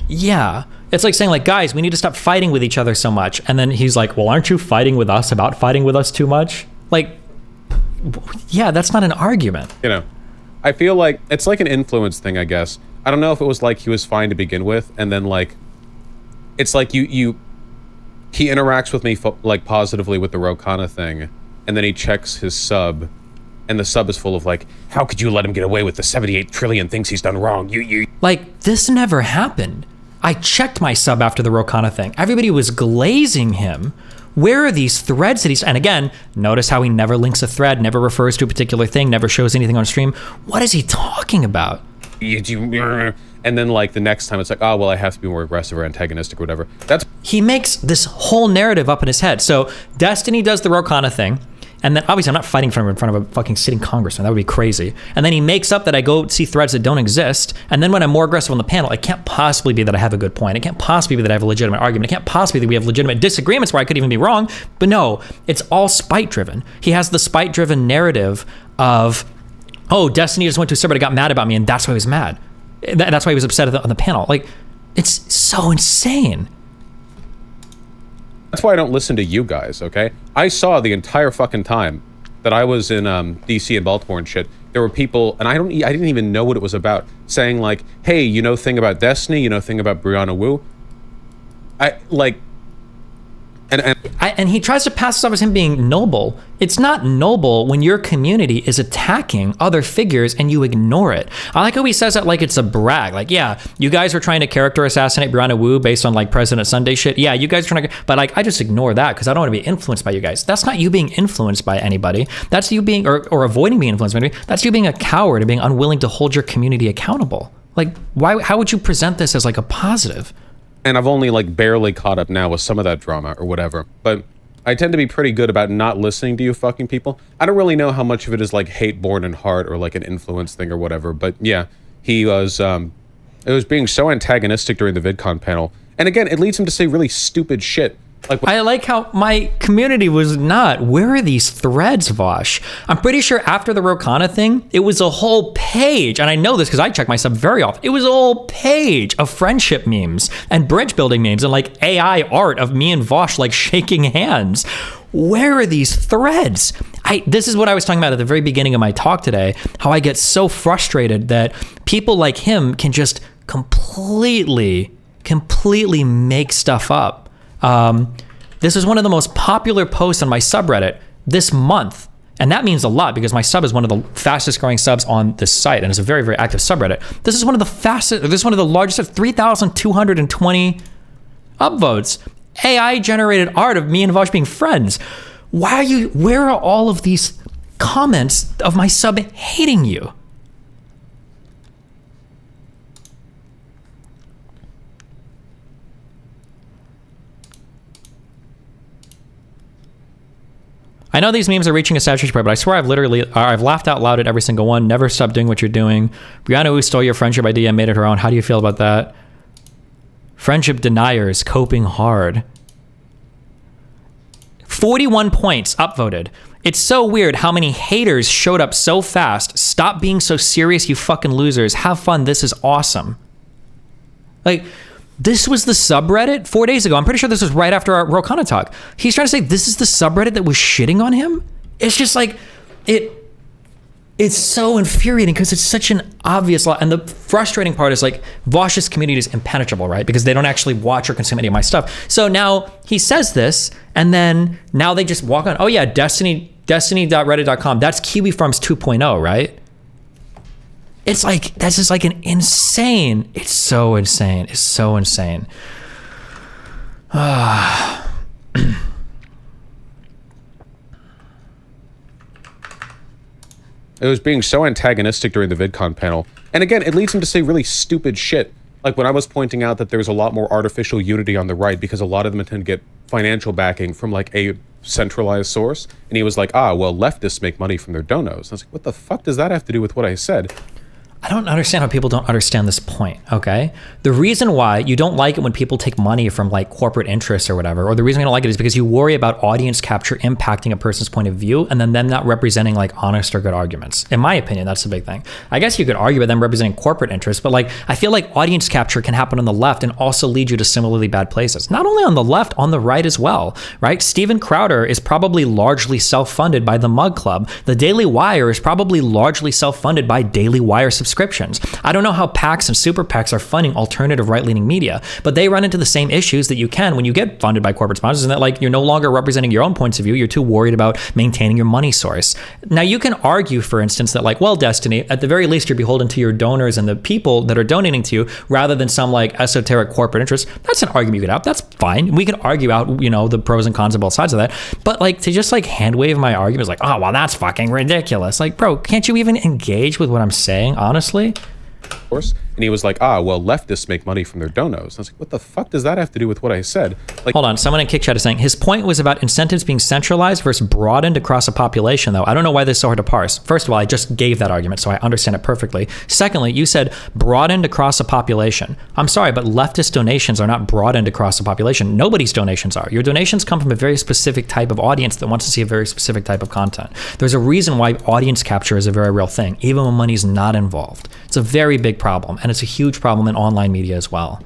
Yeah. It's like saying, like, guys, we need to stop fighting with each other so much. And then he's like, well, aren't you fighting with us about fighting with us too much? Like, yeah, that's not an argument. You know, I feel like it's like an influence thing, I guess. I don't know if it was like he was fine to begin with, and then, like, it's like he interacts with me like positively with the Rokana thing, and then he checks his sub, and the sub is full of like, how could you let him get away with the 78 trillion things he's done wrong? You like, this never happened. I checked my sub after the Rokana thing. Everybody was glazing him. Where are these threads that he's... And again, notice how he never links a thread, never refers to a particular thing, never shows anything on stream. What is he talking about? And then, like, the next time it's like, oh, well, I have to be more aggressive or antagonistic or whatever. He makes this whole narrative up in his head. So Destiny does the Rokana thing. And then, obviously, I'm not fighting for him in front of a fucking sitting congressman. That would be crazy. And then he makes up that I go see threads that don't exist. And then when I'm more aggressive on the panel, it can't possibly be that I have a good point. It can't possibly be that I have a legitimate argument. It can't possibly be that we have legitimate disagreements where I could even be wrong. But no, it's all spite-driven. He has the spite-driven narrative of, oh, Destiny just went to a server and got mad about me, and that's why he was mad. That's why he was upset on the panel. Like, it's so insane. That's why I don't listen to you guys, okay? I saw the entire fucking time that I was in DC and Baltimore and shit. There were people, and I didn't even know what it was about, saying like, hey, you know thing about Destiny? You know thing about Brianna Wu? And he tries to pass this off as him being noble. It's not noble when your community is attacking other figures and you ignore it. I like how he says that like it's a brag. Like, yeah, you guys are trying to character assassinate Brianna Wu based on like President Sunday shit. Yeah, you guys are trying to, but like I just ignore that because I don't want to be influenced by you guys. That's not you being influenced by anybody. That's you being or avoiding being influenced by anybody. That's you being a coward and being unwilling to hold your community accountable. Like, why? How would you present this as like a positive? And I've only like barely caught up now with some of that drama or whatever, but I tend to be pretty good about not listening to you fucking people. I don't really know how much of it is like hate born in heart or like an influence thing or whatever, but yeah, he was, it was being so antagonistic during the VidCon panel. And again, it leads him to say really stupid shit. Like, I like how my community was not. Where are these threads, Vaush? I'm pretty sure after the Rokana thing, it was a whole page, and I know this because I check my sub very often. It was a whole page of friendship memes and bridge building memes and like AI art of me and Vaush like shaking hands. Where are these threads? This is what I was talking about at the very beginning of my talk today, how I get so frustrated that people like him can just completely make stuff up. This is one of the most popular posts on my subreddit this month. And that means a lot because my sub is one of the fastest growing subs on this site and it's a very, very active subreddit. This is one of the largest, 3,220 upvotes. AI generated art of me and Vaush being friends. Where are all of these comments of my sub hating you? I know these memes are reaching a saturation point, but I swear I've laughed out loud at every single one. Never stop doing what you're doing. Brianna Wu stole your friendship idea and made it her own. How do you feel about that? Friendship deniers coping hard. 41 points upvoted. It's so weird how many haters showed up so fast. Stop being so serious, you fucking losers. Have fun. This is awesome. Like, this was the subreddit 4 days ago. I'm pretty sure this was right after our Rokana talk. He's trying to say this is the subreddit that was shitting on him. It's just like, it's so infuriating because it's such an obvious lot. And the frustrating part is like Vaush's community is impenetrable, right? Because they don't actually watch or consume any of my stuff. So now he says this and then now they just walk on, oh yeah, destiny.reddit.com. That's Kiwi Farms 2.0, right? It's like, that's just like an insane, it's so insane. It's so insane. It was being so antagonistic during the VidCon panel. And again, it leads him to say really stupid shit. Like when I was pointing out that there's a lot more artificial unity on the right because a lot of them tend to get financial backing from like a centralized source. And he was like, well, leftists make money from their donos. I was like, what the fuck does that have to do with what I said? I don't understand how people don't understand this point, okay? The reason why you don't like it when people take money from like corporate interests or whatever, or the reason you don't like it is because you worry about audience capture impacting a person's point of view and then them not representing like honest or good arguments. In my opinion, that's the big thing. I guess you could argue about them representing corporate interests, but like I feel like audience capture can happen on the left and also lead you to similarly bad places. Not only on the left, on the right as well, right? Steven Crowder is probably largely self-funded by the Mug Club. The Daily Wire is probably largely self-funded by Daily Wire subscriptions. I don't know how PACs and super PACs are funding alternative right-leaning media, but they run into the same issues that you can when you get funded by corporate sponsors, and that like you're no longer representing your own points of view. You're too worried about maintaining your money source. Now you can argue, for instance, that like, well, Destiny, at the very least, you're beholden to your donors and the people that are donating to you rather than some like esoteric corporate interest. That's an argument you could have. That's fine. We can argue out, you know, the pros and cons of both sides of that. But like to just like hand wave my arguments like, oh, well, that's fucking ridiculous. Like, bro, can't you even engage with what I'm saying, honestly? Of course. And he was like, well, leftists make money from their donos. I was like, what the fuck does that have to do with what I said? Like, hold on, someone in Kick Chat is saying his point was about incentives being centralized versus broadened across a population, though. I don't know why this is so hard to parse. First of all, I just gave that argument, so I understand it perfectly. Secondly, you said broadened across a population. I'm sorry, but leftist donations are not broadened across a population. Nobody's donations are. Your donations come from a very specific type of audience that wants to see a very specific type of content. There's a reason why audience capture is a very real thing, even when money's not involved. It's a very big problem, and it's a huge problem in online media as well.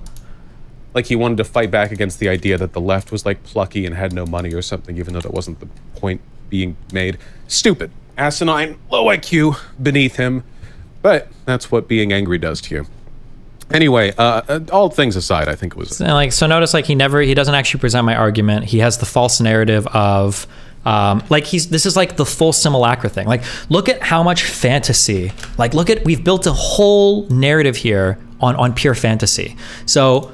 Like he wanted to fight back against the idea that the left was like plucky and had no money or something, even though that wasn't the point being made. Stupid, asinine, low IQ beneath him. But that's what being angry does to you. Anyway, all things aside, I think it was... So notice like he doesn't actually present my argument. He has the false narrative of this is like the full simulacra thing. Like, look at how much fantasy, we've built a whole narrative here on pure fantasy. So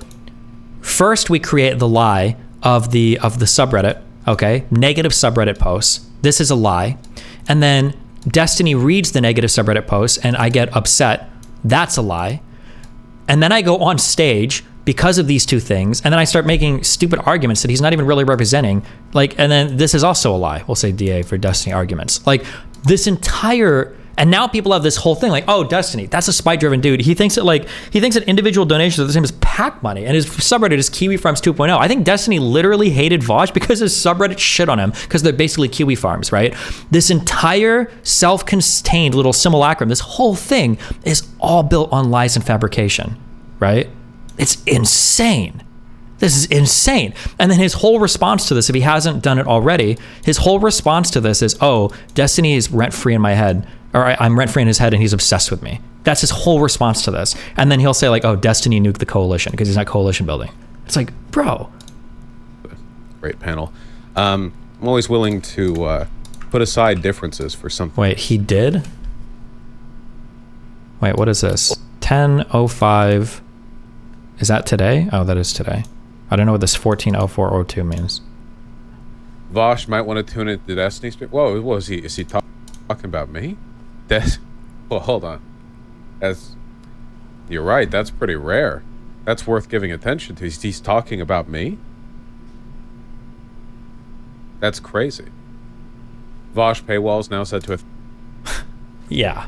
first we create the lie of the subreddit, okay? Negative subreddit posts. This is a lie. And then Destiny reads the negative subreddit posts and I get upset. That's a lie. And then I go on stage because of these two things, and then I start making stupid arguments that he's not even really representing. And then this is also a lie. We'll say DA for Destiny arguments. Like this entire, and now people have this whole thing like, oh, Destiny, that's a spy-driven dude. He thinks that individual donations are the same as pack money, and his subreddit is Kiwi Farms 2.0. I think Destiny literally hated Vaush because his subreddit shit on him because they're basically Kiwi Farms, right? This entire self-contained little simulacrum, this whole thing is all built on lies and fabrication, right? It's insane. This is insane. And then his whole response to this, if he hasn't done it already, his whole response to this is, oh, Destiny is rent-free in my head, or I'm rent-free in his head and he's obsessed with me. That's his whole response to this. And then he'll say like, oh, Destiny nuked the coalition because he's not coalition building. It's like, bro. Great panel. I'm always willing to put aside differences for something. Wait, he did? Wait, what is this? 10:05. Is that today? Oh, that is today. I don't know what this 14:04:02 means. Vaush might want to tune into the Destiny stream. Whoa, is he talking about me? Well, hold on. You're right, that's pretty rare. That's worth giving attention to. He's talking about me? That's crazy. Vaush paywalls now set to Yeah.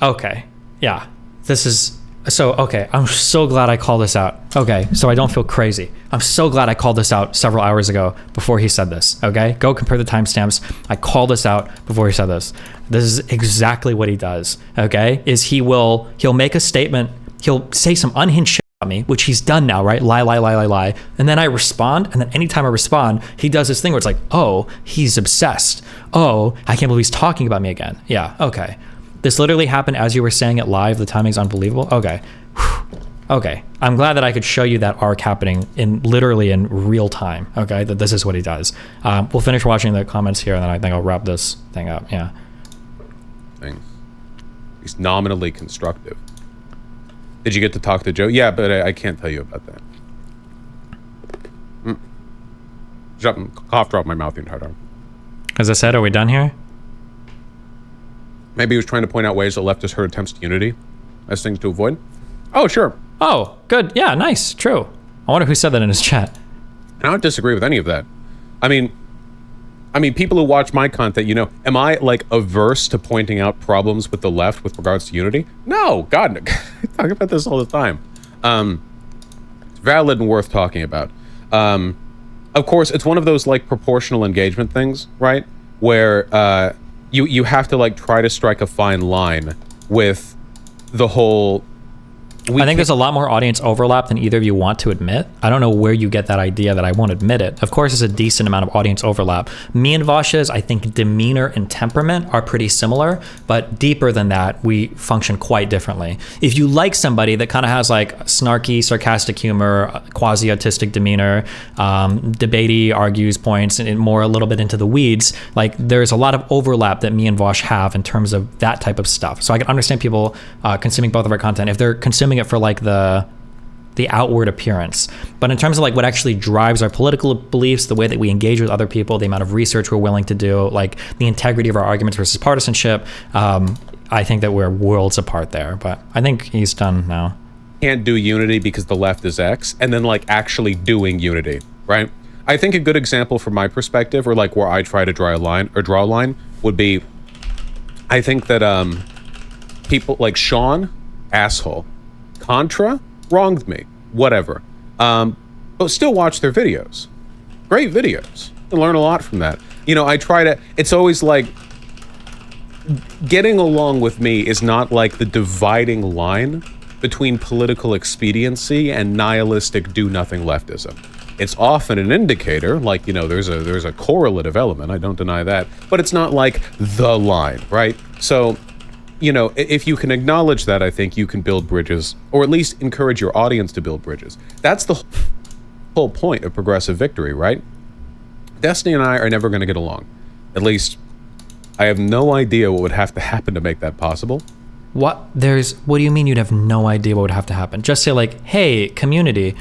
Okay. Yeah. This is... So, okay, I'm so glad I called this out. Okay, so I don't feel crazy. I'm so glad I called this out several hours ago before he said this, okay? Go compare the timestamps. I called this out before he said this. This is exactly what he does, okay? He'll make a statement, he'll say some unhinged shit about me, which he's done now, right? Lie. And then I respond, and then anytime I respond, he does this thing where it's like, oh, he's obsessed. Oh, I can't believe he's talking about me again. Yeah, okay. This literally happened as you were saying it live. The timing's unbelievable. Okay. Okay. I'm glad that I could show you that arc happening literally in real time. Okay. That this is what he does. We'll finish watching the comments here and then I think I'll wrap this thing up. Yeah. He's nominally constructive. Did you get to talk to Joe? Yeah, but I can't tell you about that. Cough dropped my mouth the entire time. As I said, are we done here? Maybe he was trying to point out ways that leftists hurt attempts to unity as things to avoid. Oh, sure. Oh, good. Yeah, nice. True. I wonder who said that in his chat. I don't disagree with any of that. I mean, people who watch my content, am I like averse to pointing out problems with the left with regards to unity? No, God, I talk about this all the time. It's valid and worth talking about. Of course, it's one of those like proportional engagement things, right? Where you have to like try to strike a fine line with the whole... I think there's a lot more audience overlap than either of you want to admit. I don't know where you get that idea that I won't admit it. Of course, there's a decent amount of audience overlap. Me and Vaush's, I think demeanor and temperament are pretty similar, but deeper than that, we function quite differently. If you like somebody that kind of has like snarky, sarcastic humor, quasi-autistic demeanor, debatey, argues points, and more a little bit into the weeds, like there's a lot of overlap that me and Vaush have in terms of that type of stuff. So I can understand people consuming both of our content if they're consuming it for like the outward appearance, but in terms of like what actually drives our political beliefs, the way that we engage with other people, the amount of research we're willing to do, like the integrity of our arguments versus partisanship, I think that we're worlds apart there. But I think he's done now. Can't do unity because the left is X, and then like actually doing unity, right? I think a good example from my perspective, or like where I try to draw a line would be, I think that people like Sean, asshole, Contra wronged me, whatever, but still watch their videos. Great videos. I learn a lot from that. I try to, it's always like getting along with me is not like the dividing line between political expediency and nihilistic do-nothing leftism. It's often an indicator, like, there's a correlative element, I don't deny that, but it's not like the line, right? So you know, if you can acknowledge that, I think you can build bridges, or at least encourage your audience to build bridges. That's the whole point of progressive victory, right? Destiny and I are never going to get along. At least, I have no idea what would have to happen to make that possible. What do you mean you'd have no idea what would have to happen? Just say like, hey, community,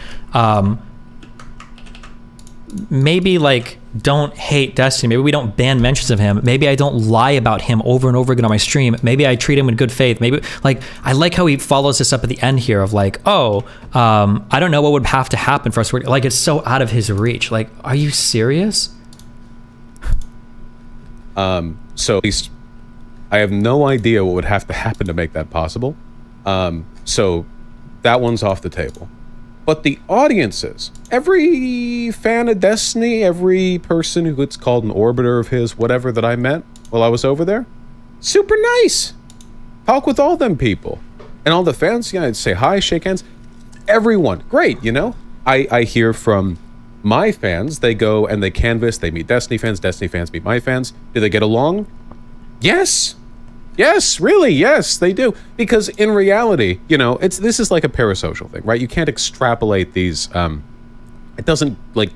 maybe like don't hate Destiny. Maybe we don't ban mentions of him. Maybe I don't lie about him over and over again on my stream. Maybe I treat him in good faith. Maybe like, I like how he follows this up at the end here of like, oh, I don't know what would have to happen for us. Like, it's so out of his reach. Like, are you serious? So at least I have no idea what would have to happen to make that possible. So that one's off the table. But the audiences, every fan of Destiny, every person who gets called an orbiter of his, whatever, that I met while I was over there, super nice. Talk with all them people. And all the fans, yeah, I'd say hi, shake hands. Everyone, great, you know? I hear from my fans, they go and they canvas, they meet Destiny fans meet my fans. Do they get along? Yes. Yes, really, yes, they do. Because in reality, you know, this is like a parasocial thing, right? You can't extrapolate these, it doesn't, like,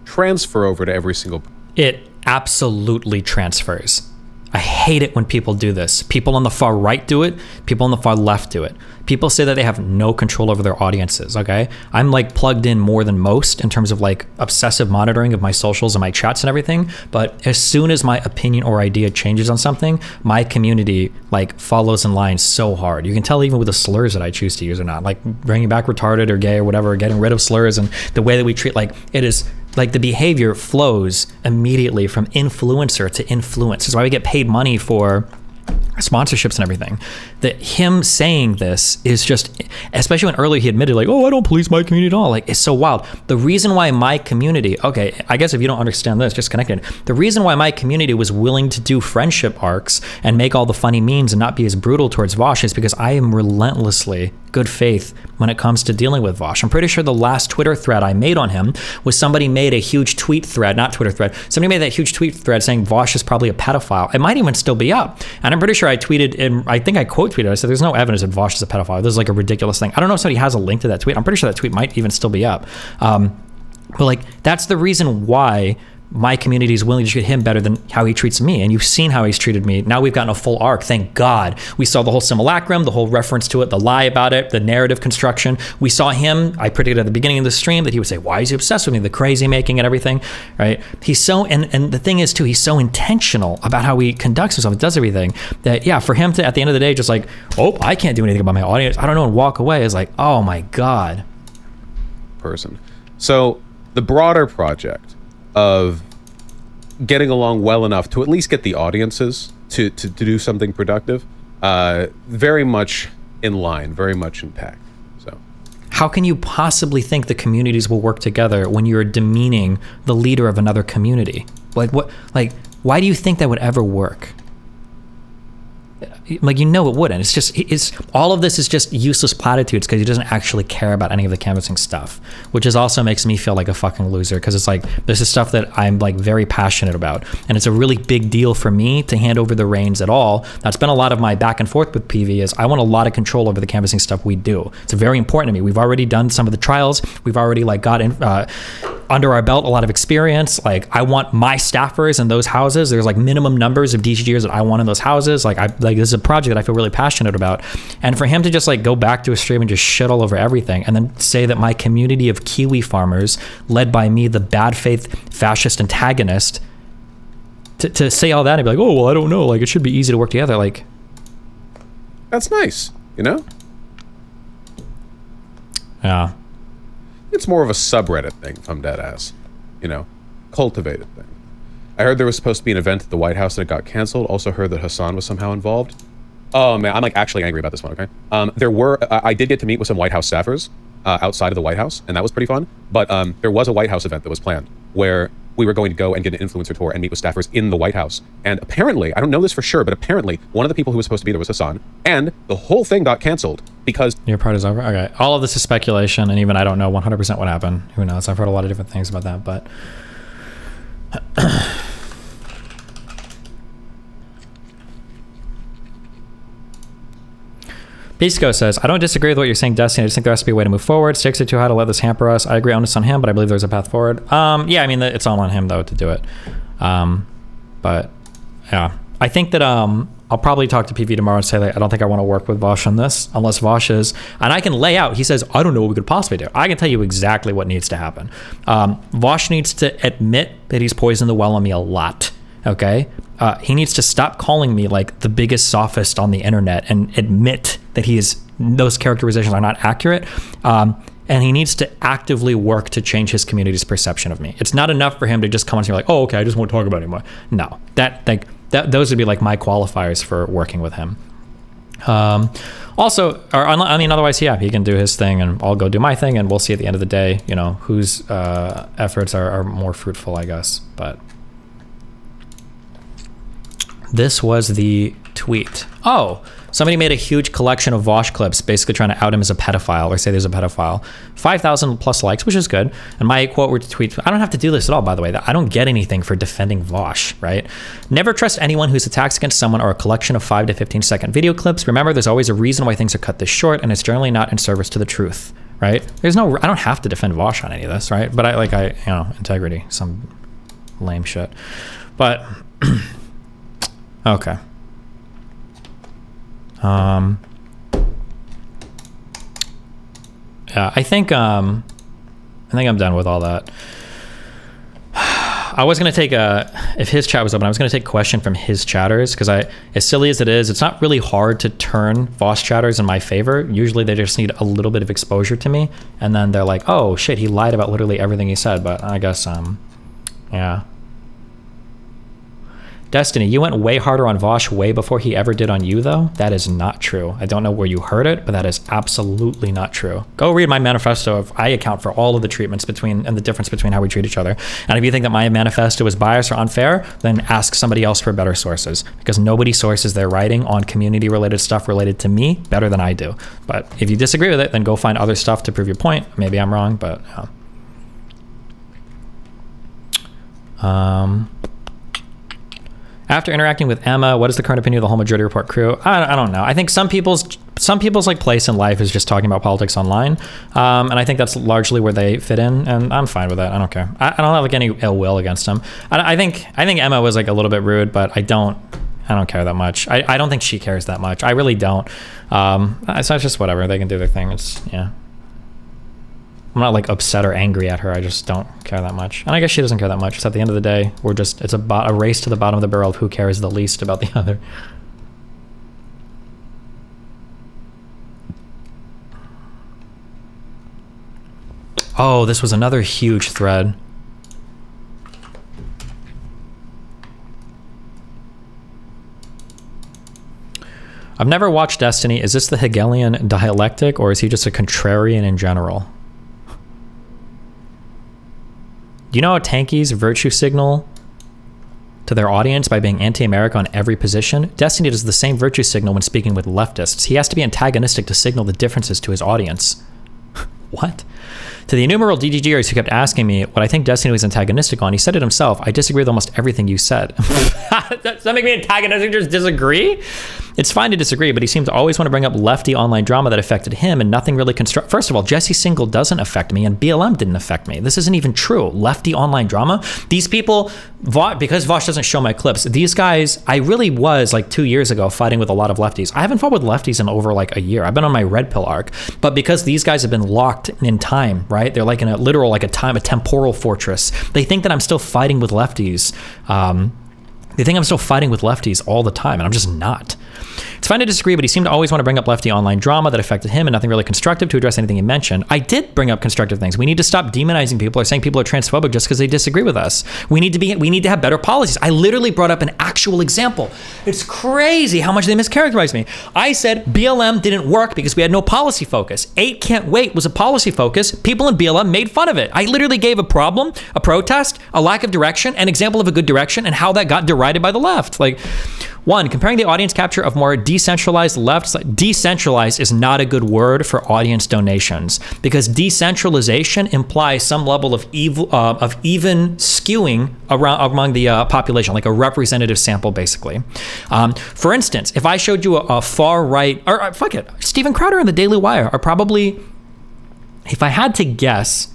transfer over to every single... It absolutely transfers. I hate it when people do this. People on the far right do it. People on the far left do it. People say that they have no control over their audiences, okay? I'm like plugged in more than most in terms of like obsessive monitoring of my socials and my chats and everything. But as soon as my opinion or idea changes on something, my community like follows in line so hard. You can tell even with the slurs that I choose to use or not, like bringing back retarded or gay or whatever, getting rid of slurs and the way that we treat, like it is like the behavior flows immediately from influencer to influence. That's why we get paid money for sponsorships and everything. That him saying this is just, especially when earlier he admitted like, oh, I don't police my community at all. Like, it's so wild. The reason why my community, okay, I guess if you don't understand this, just connected. The reason why my community was willing to do friendship arcs and make all the funny memes and not be as brutal towards Vaush is because I am relentlessly good faith when it comes to dealing with Vaush. I'm pretty sure the last Twitter thread I made on him was somebody made a huge tweet thread, not Twitter thread, somebody made that huge tweet thread saying Vaush is probably a pedophile. It might even still be up. And I'm pretty sure I tweeted, and I think I quote tweeted, I said there's no evidence that Vaush is a pedophile. This is like a ridiculous thing. I don't know if somebody has a link to that tweet. I'm pretty sure that tweet might even still be up. But like, that's the reason why my community is willing to treat him better than how he treats me. And you've seen how he's treated me. Now we've gotten a full arc. Thank God. We saw the whole simulacrum, the whole reference to it, the lie about it, the narrative construction. We saw him, I predicted at the beginning of the stream that he would say, why is he obsessed with me? The crazy making and everything, right? He's so, and the thing is too, he's so intentional about how he conducts himself, does everything, that yeah, for him to, at the end of the day, just like, oh, I can't do anything about my audience, I don't know, and walk away is like, oh my God. Person. So the broader project of getting along well enough to at least get the audiences to do something productive, very much in line, very much intact. So how can you possibly think the communities will work together when you're demeaning the leader of another community? Like what, like why do you think that would ever work? Like, you know, it wouldn't. It's just, it's all of this is just useless platitudes because he doesn't actually care about any of the canvassing stuff, which is also makes me feel like a fucking loser because it's like this is stuff that I'm like very passionate about, and it's a really big deal for me to hand over the reins at all. That's been a lot of my back and forth with PV is I want a lot of control over the canvassing stuff we do. It's very important to me. We've already done some of the trials. We've already like got in, under our belt a lot of experience. Like I want my staffers in those houses. There's like minimum numbers of DGGers that I want in those houses. Like this is a project that I feel really passionate about. And for him to just like go back to a stream and just shit all over everything and then say that my community of Kiwi farmers led by me, the bad faith fascist antagonist, to say all that and be like, oh, well, I don't know. Like it should be easy to work together. Like that's nice, you know? Yeah. It's more of a subreddit thing, if I'm dead ass. You know, cultivated thing. I heard there was supposed to be an event at the White House that got canceled. Also heard that Hassan was somehow involved. Oh man, I'm like actually angry about this one, okay? I did get to meet with some White House staffers outside of the White House, and that was pretty fun. But there was a White House event that was planned where we were going to go and get an influencer tour and meet with staffers in the White House. And apparently, I don't know this for sure, but apparently one of the people who was supposed to be there was Hassan, and the whole thing got canceled because... Your part is over? Okay. All of this is speculation, and even I don't know 100% what happened. Who knows? I've heard a lot of different things about that, but... Beastgo says, I don't disagree with what you're saying, Destiny. I just think there has to be a way to move forward. Stakes are too high to let this hamper us. I agree onus on him, but I believe there's a path forward. Yeah, I mean, it's all on him, though, to do it. But, yeah. I think that I'll probably talk to PV tomorrow and say, like, I don't think I want to work with Vaush on this, unless Vaush is... And I can lay out. He says, I don't know what we could possibly do. I can tell you exactly what needs to happen. Vaush needs to admit that he's poisoned the well on me a lot, okay? He needs to stop calling me like the biggest sophist on the internet and admit that those characterizations are not accurate. And he needs to actively work to change his community's perception of me. It's not enough for him to just come on to me like, oh, okay, I just won't talk about it anymore. No, those would be like my qualifiers for working with him. Otherwise, yeah, he can do his thing and I'll go do my thing, and we'll see at the end of the day, whose efforts are more fruitful, I guess. But this was the tweet. Oh, somebody made a huge collection of Vaush clips basically trying to out him as a pedophile or say there's a pedophile. 5,000 plus likes, which is good. And my quote were to tweet, I don't have to do this at all, by the way. I don't get anything for defending Vaush, right? Never trust anyone whose attacks against someone are a collection of 5 to 15-second video clips. Remember, there's always a reason why things are cut this short, and it's generally not in service to the truth, right? I don't have to defend Vaush on any of this, right? But integrity, some lame shit. But, okay. Yeah, I think I'm done with all that. I was going to take if his chat was open, I was going to take a question from his chatters, because as silly as it is, it's not really hard to turn Vaush chatters in my favor. Usually they just need a little bit of exposure to me, and then they're like, oh shit, he lied about literally everything he said. But I guess, yeah. Destiny, you went way harder on Vaush way before he ever did on you, though? That is not true. I don't know where you heard it, but that is absolutely not true. Go read my manifesto. I account for all of the treatments and the difference between how we treat each other. And if you think that my manifesto is biased or unfair, then ask somebody else for better sources, because nobody sources their writing on community-related stuff related to me better than I do. But if you disagree with it, then go find other stuff to prove your point. Maybe I'm wrong, but yeah. After interacting with Emma, what is the current opinion of the whole Majority Report crew? I don't know. I think some people's like place in life is just talking about politics online, and I think that's largely where they fit in, and I'm fine with that. I don't care. I don't have like any ill will against them. I think Emma was like a little bit rude, but I don't care that much. I don't think she cares that much. I really don't. So it's just whatever. They can do their thing. Yeah. I'm not like upset or angry at her. I just don't care that much. And I guess she doesn't care that much. So at the end of the day, it's a race to the bottom of the barrel of who cares the least about the other. Oh, this was another huge thread. I've never watched Destiny. Is this the Hegelian dialectic, or is he just a contrarian in general? Do you know how tankies virtue signal to their audience by being anti-America on every position? Destiny does the same virtue signal when speaking with leftists. He has to be antagonistic to signal the differences to his audience. What? To the innumerable DGGers who kept asking me what I think Destiny was antagonistic on, he said it himself. I disagree with almost everything you said. Does that make me antagonistic? Just disagree? It's fine to disagree, but he seemed to always want to bring up lefty online drama that affected him and nothing really First of all, Jesse Single doesn't affect me and BLM didn't affect me. This isn't even true. Lefty online drama? These people, because Vaush doesn't show my clips, these guys, I really was like 2 years ago fighting with a lot of lefties. I haven't fought with lefties in over like a year. I've been on my red pill arc, but because these guys have been locked in time, right? They're like in a literal, like a temporal fortress. They think that I'm still fighting with lefties. They think I'm still fighting with lefties all the time, and I'm just not. It's fine to disagree, but he seemed to always want to bring up lefty online drama that affected him and nothing really constructive to address anything he mentioned. I did bring up constructive things. We need to stop demonizing people or saying people are transphobic just because they disagree with us. We need to have better policies. I literally brought up an actual example. It's crazy how much they mischaracterized me. I said BLM didn't work because we had no policy focus. 8 Can't Wait was a policy focus. People in BLM made fun of it. I literally gave a problem, a protest, a lack of direction, an example of a good direction, and how that got derided by the left. Like, One, comparing the audience capture of more decentralized left. Decentralized is not a good word for audience donations because decentralization implies some level of even skewing around among the population, like a representative sample, basically. For instance, if I showed you a far right, or fuck it, Steven Crowder and the Daily Wire are probably, if I had to guess,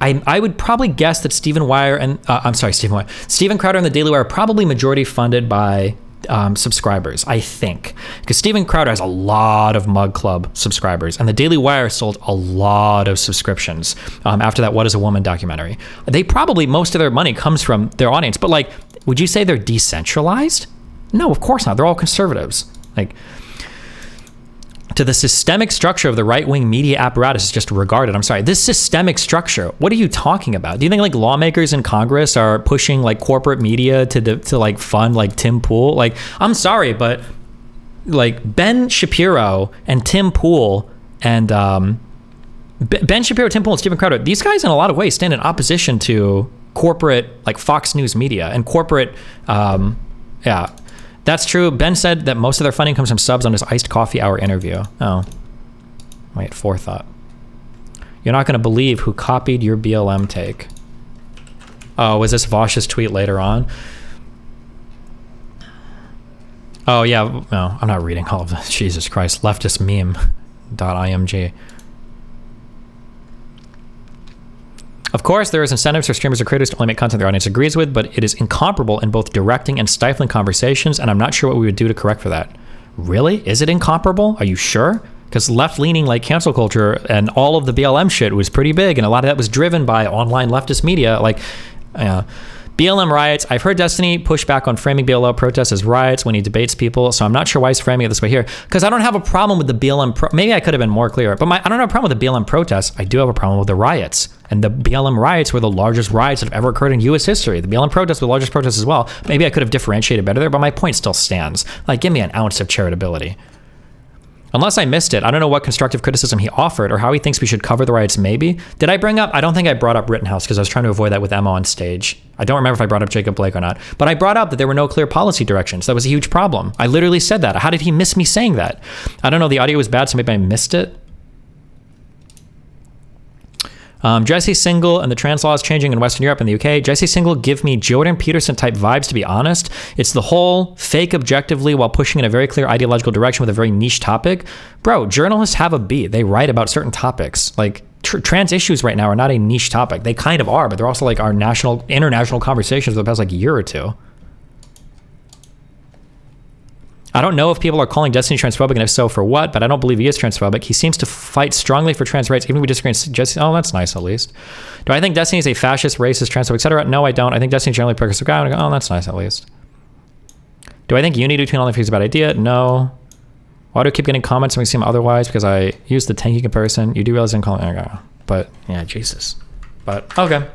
I would probably guess that Steven Crowder and the Daily Wire are probably majority funded by subscribers, I think, because Steven Crowder has a lot of Mug Club subscribers, and the Daily Wire sold a lot of subscriptions after that What Is a Woman documentary. They probably, most of their money comes from their audience, but like, would you say they're decentralized? No, of course not. They're all conservatives. Like, to the systemic structure of the right-wing media apparatus is just regarded. I'm sorry, this systemic structure, what are you talking about? Do you think like lawmakers in Congress are pushing like corporate media to like fund like Tim Pool? Like, I'm sorry, but like Ben Shapiro and Tim Pool and Ben Shapiro, Tim Pool, and Steven Crowder, these guys in a lot of ways stand in opposition to corporate like Fox News media and corporate, yeah. That's true. Ben said that most of their funding comes from subs on his iced coffee hour interview. Oh, wait, forethought. You're not going to believe who copied your BLM take. Oh, was this Vaush's tweet later on? Oh, yeah. No, I'm not reading all of this. Jesus Christ. Leftist meme.img. Of course, there is incentives for streamers or creators to only make content their audience agrees with, but it is incomparable in both directing and stifling conversations, and I'm not sure what we would do to correct for that. Really? Is it incomparable? Are you sure? Because left-leaning like cancel culture and all of the BLM shit was pretty big, and a lot of that was driven by online leftist media, like BLM riots. I've heard Destiny push back on framing BLM protests as riots when he debates people, so I'm not sure why he's framing it this way here, because I don't have a problem with the BLM maybe I could have been more clear, but I don't have a problem with the BLM protests. I do have a problem with the riots. And the BLM riots were the largest riots that have ever occurred in U.S. history. The BLM protests were the largest protests as well. Maybe I could have differentiated better there, but my point still stands. Like, give me an ounce of charitability. Unless I missed it, I don't know what constructive criticism he offered or how he thinks we should cover the riots maybe. Did I bring up, I don't think I brought up Rittenhouse because I was trying to avoid that with Emma on stage. I don't remember if I brought up Jacob Blake or not, but I brought up that there were no clear policy directions. That was a huge problem. I literally said that. How did he miss me saying that? I don't know, the audio was bad, so maybe I missed it. Jesse Single and the trans laws changing in Western Europe and the UK. Jesse Single give me Jordan Peterson type vibes, to be honest. It's the whole fake objectively while pushing in a very clear ideological direction with a very niche topic. Bro, journalists have a beat. They write about certain topics. Like trans issues right now are not a niche topic. They kind of are, but they're also like our international conversations for the past like year or two. I don't know if people are calling Destiny transphobic, and if so, for what, but I don't believe he is transphobic. He seems to fight strongly for trans rights, even if we disagree on Destiny. Oh, that's nice, at least. Do I think Destiny is a fascist, racist, transphobic, etc.? No, I don't. I think Destiny is generally a progressive guy. Oh, that's nice, at least. Do I think unity between all the is a bad idea? No. Why do I keep getting comments when we seem otherwise? Because I use the tanky comparison. You do realize I'm calling... Okay. But, yeah, Jesus. But, okay.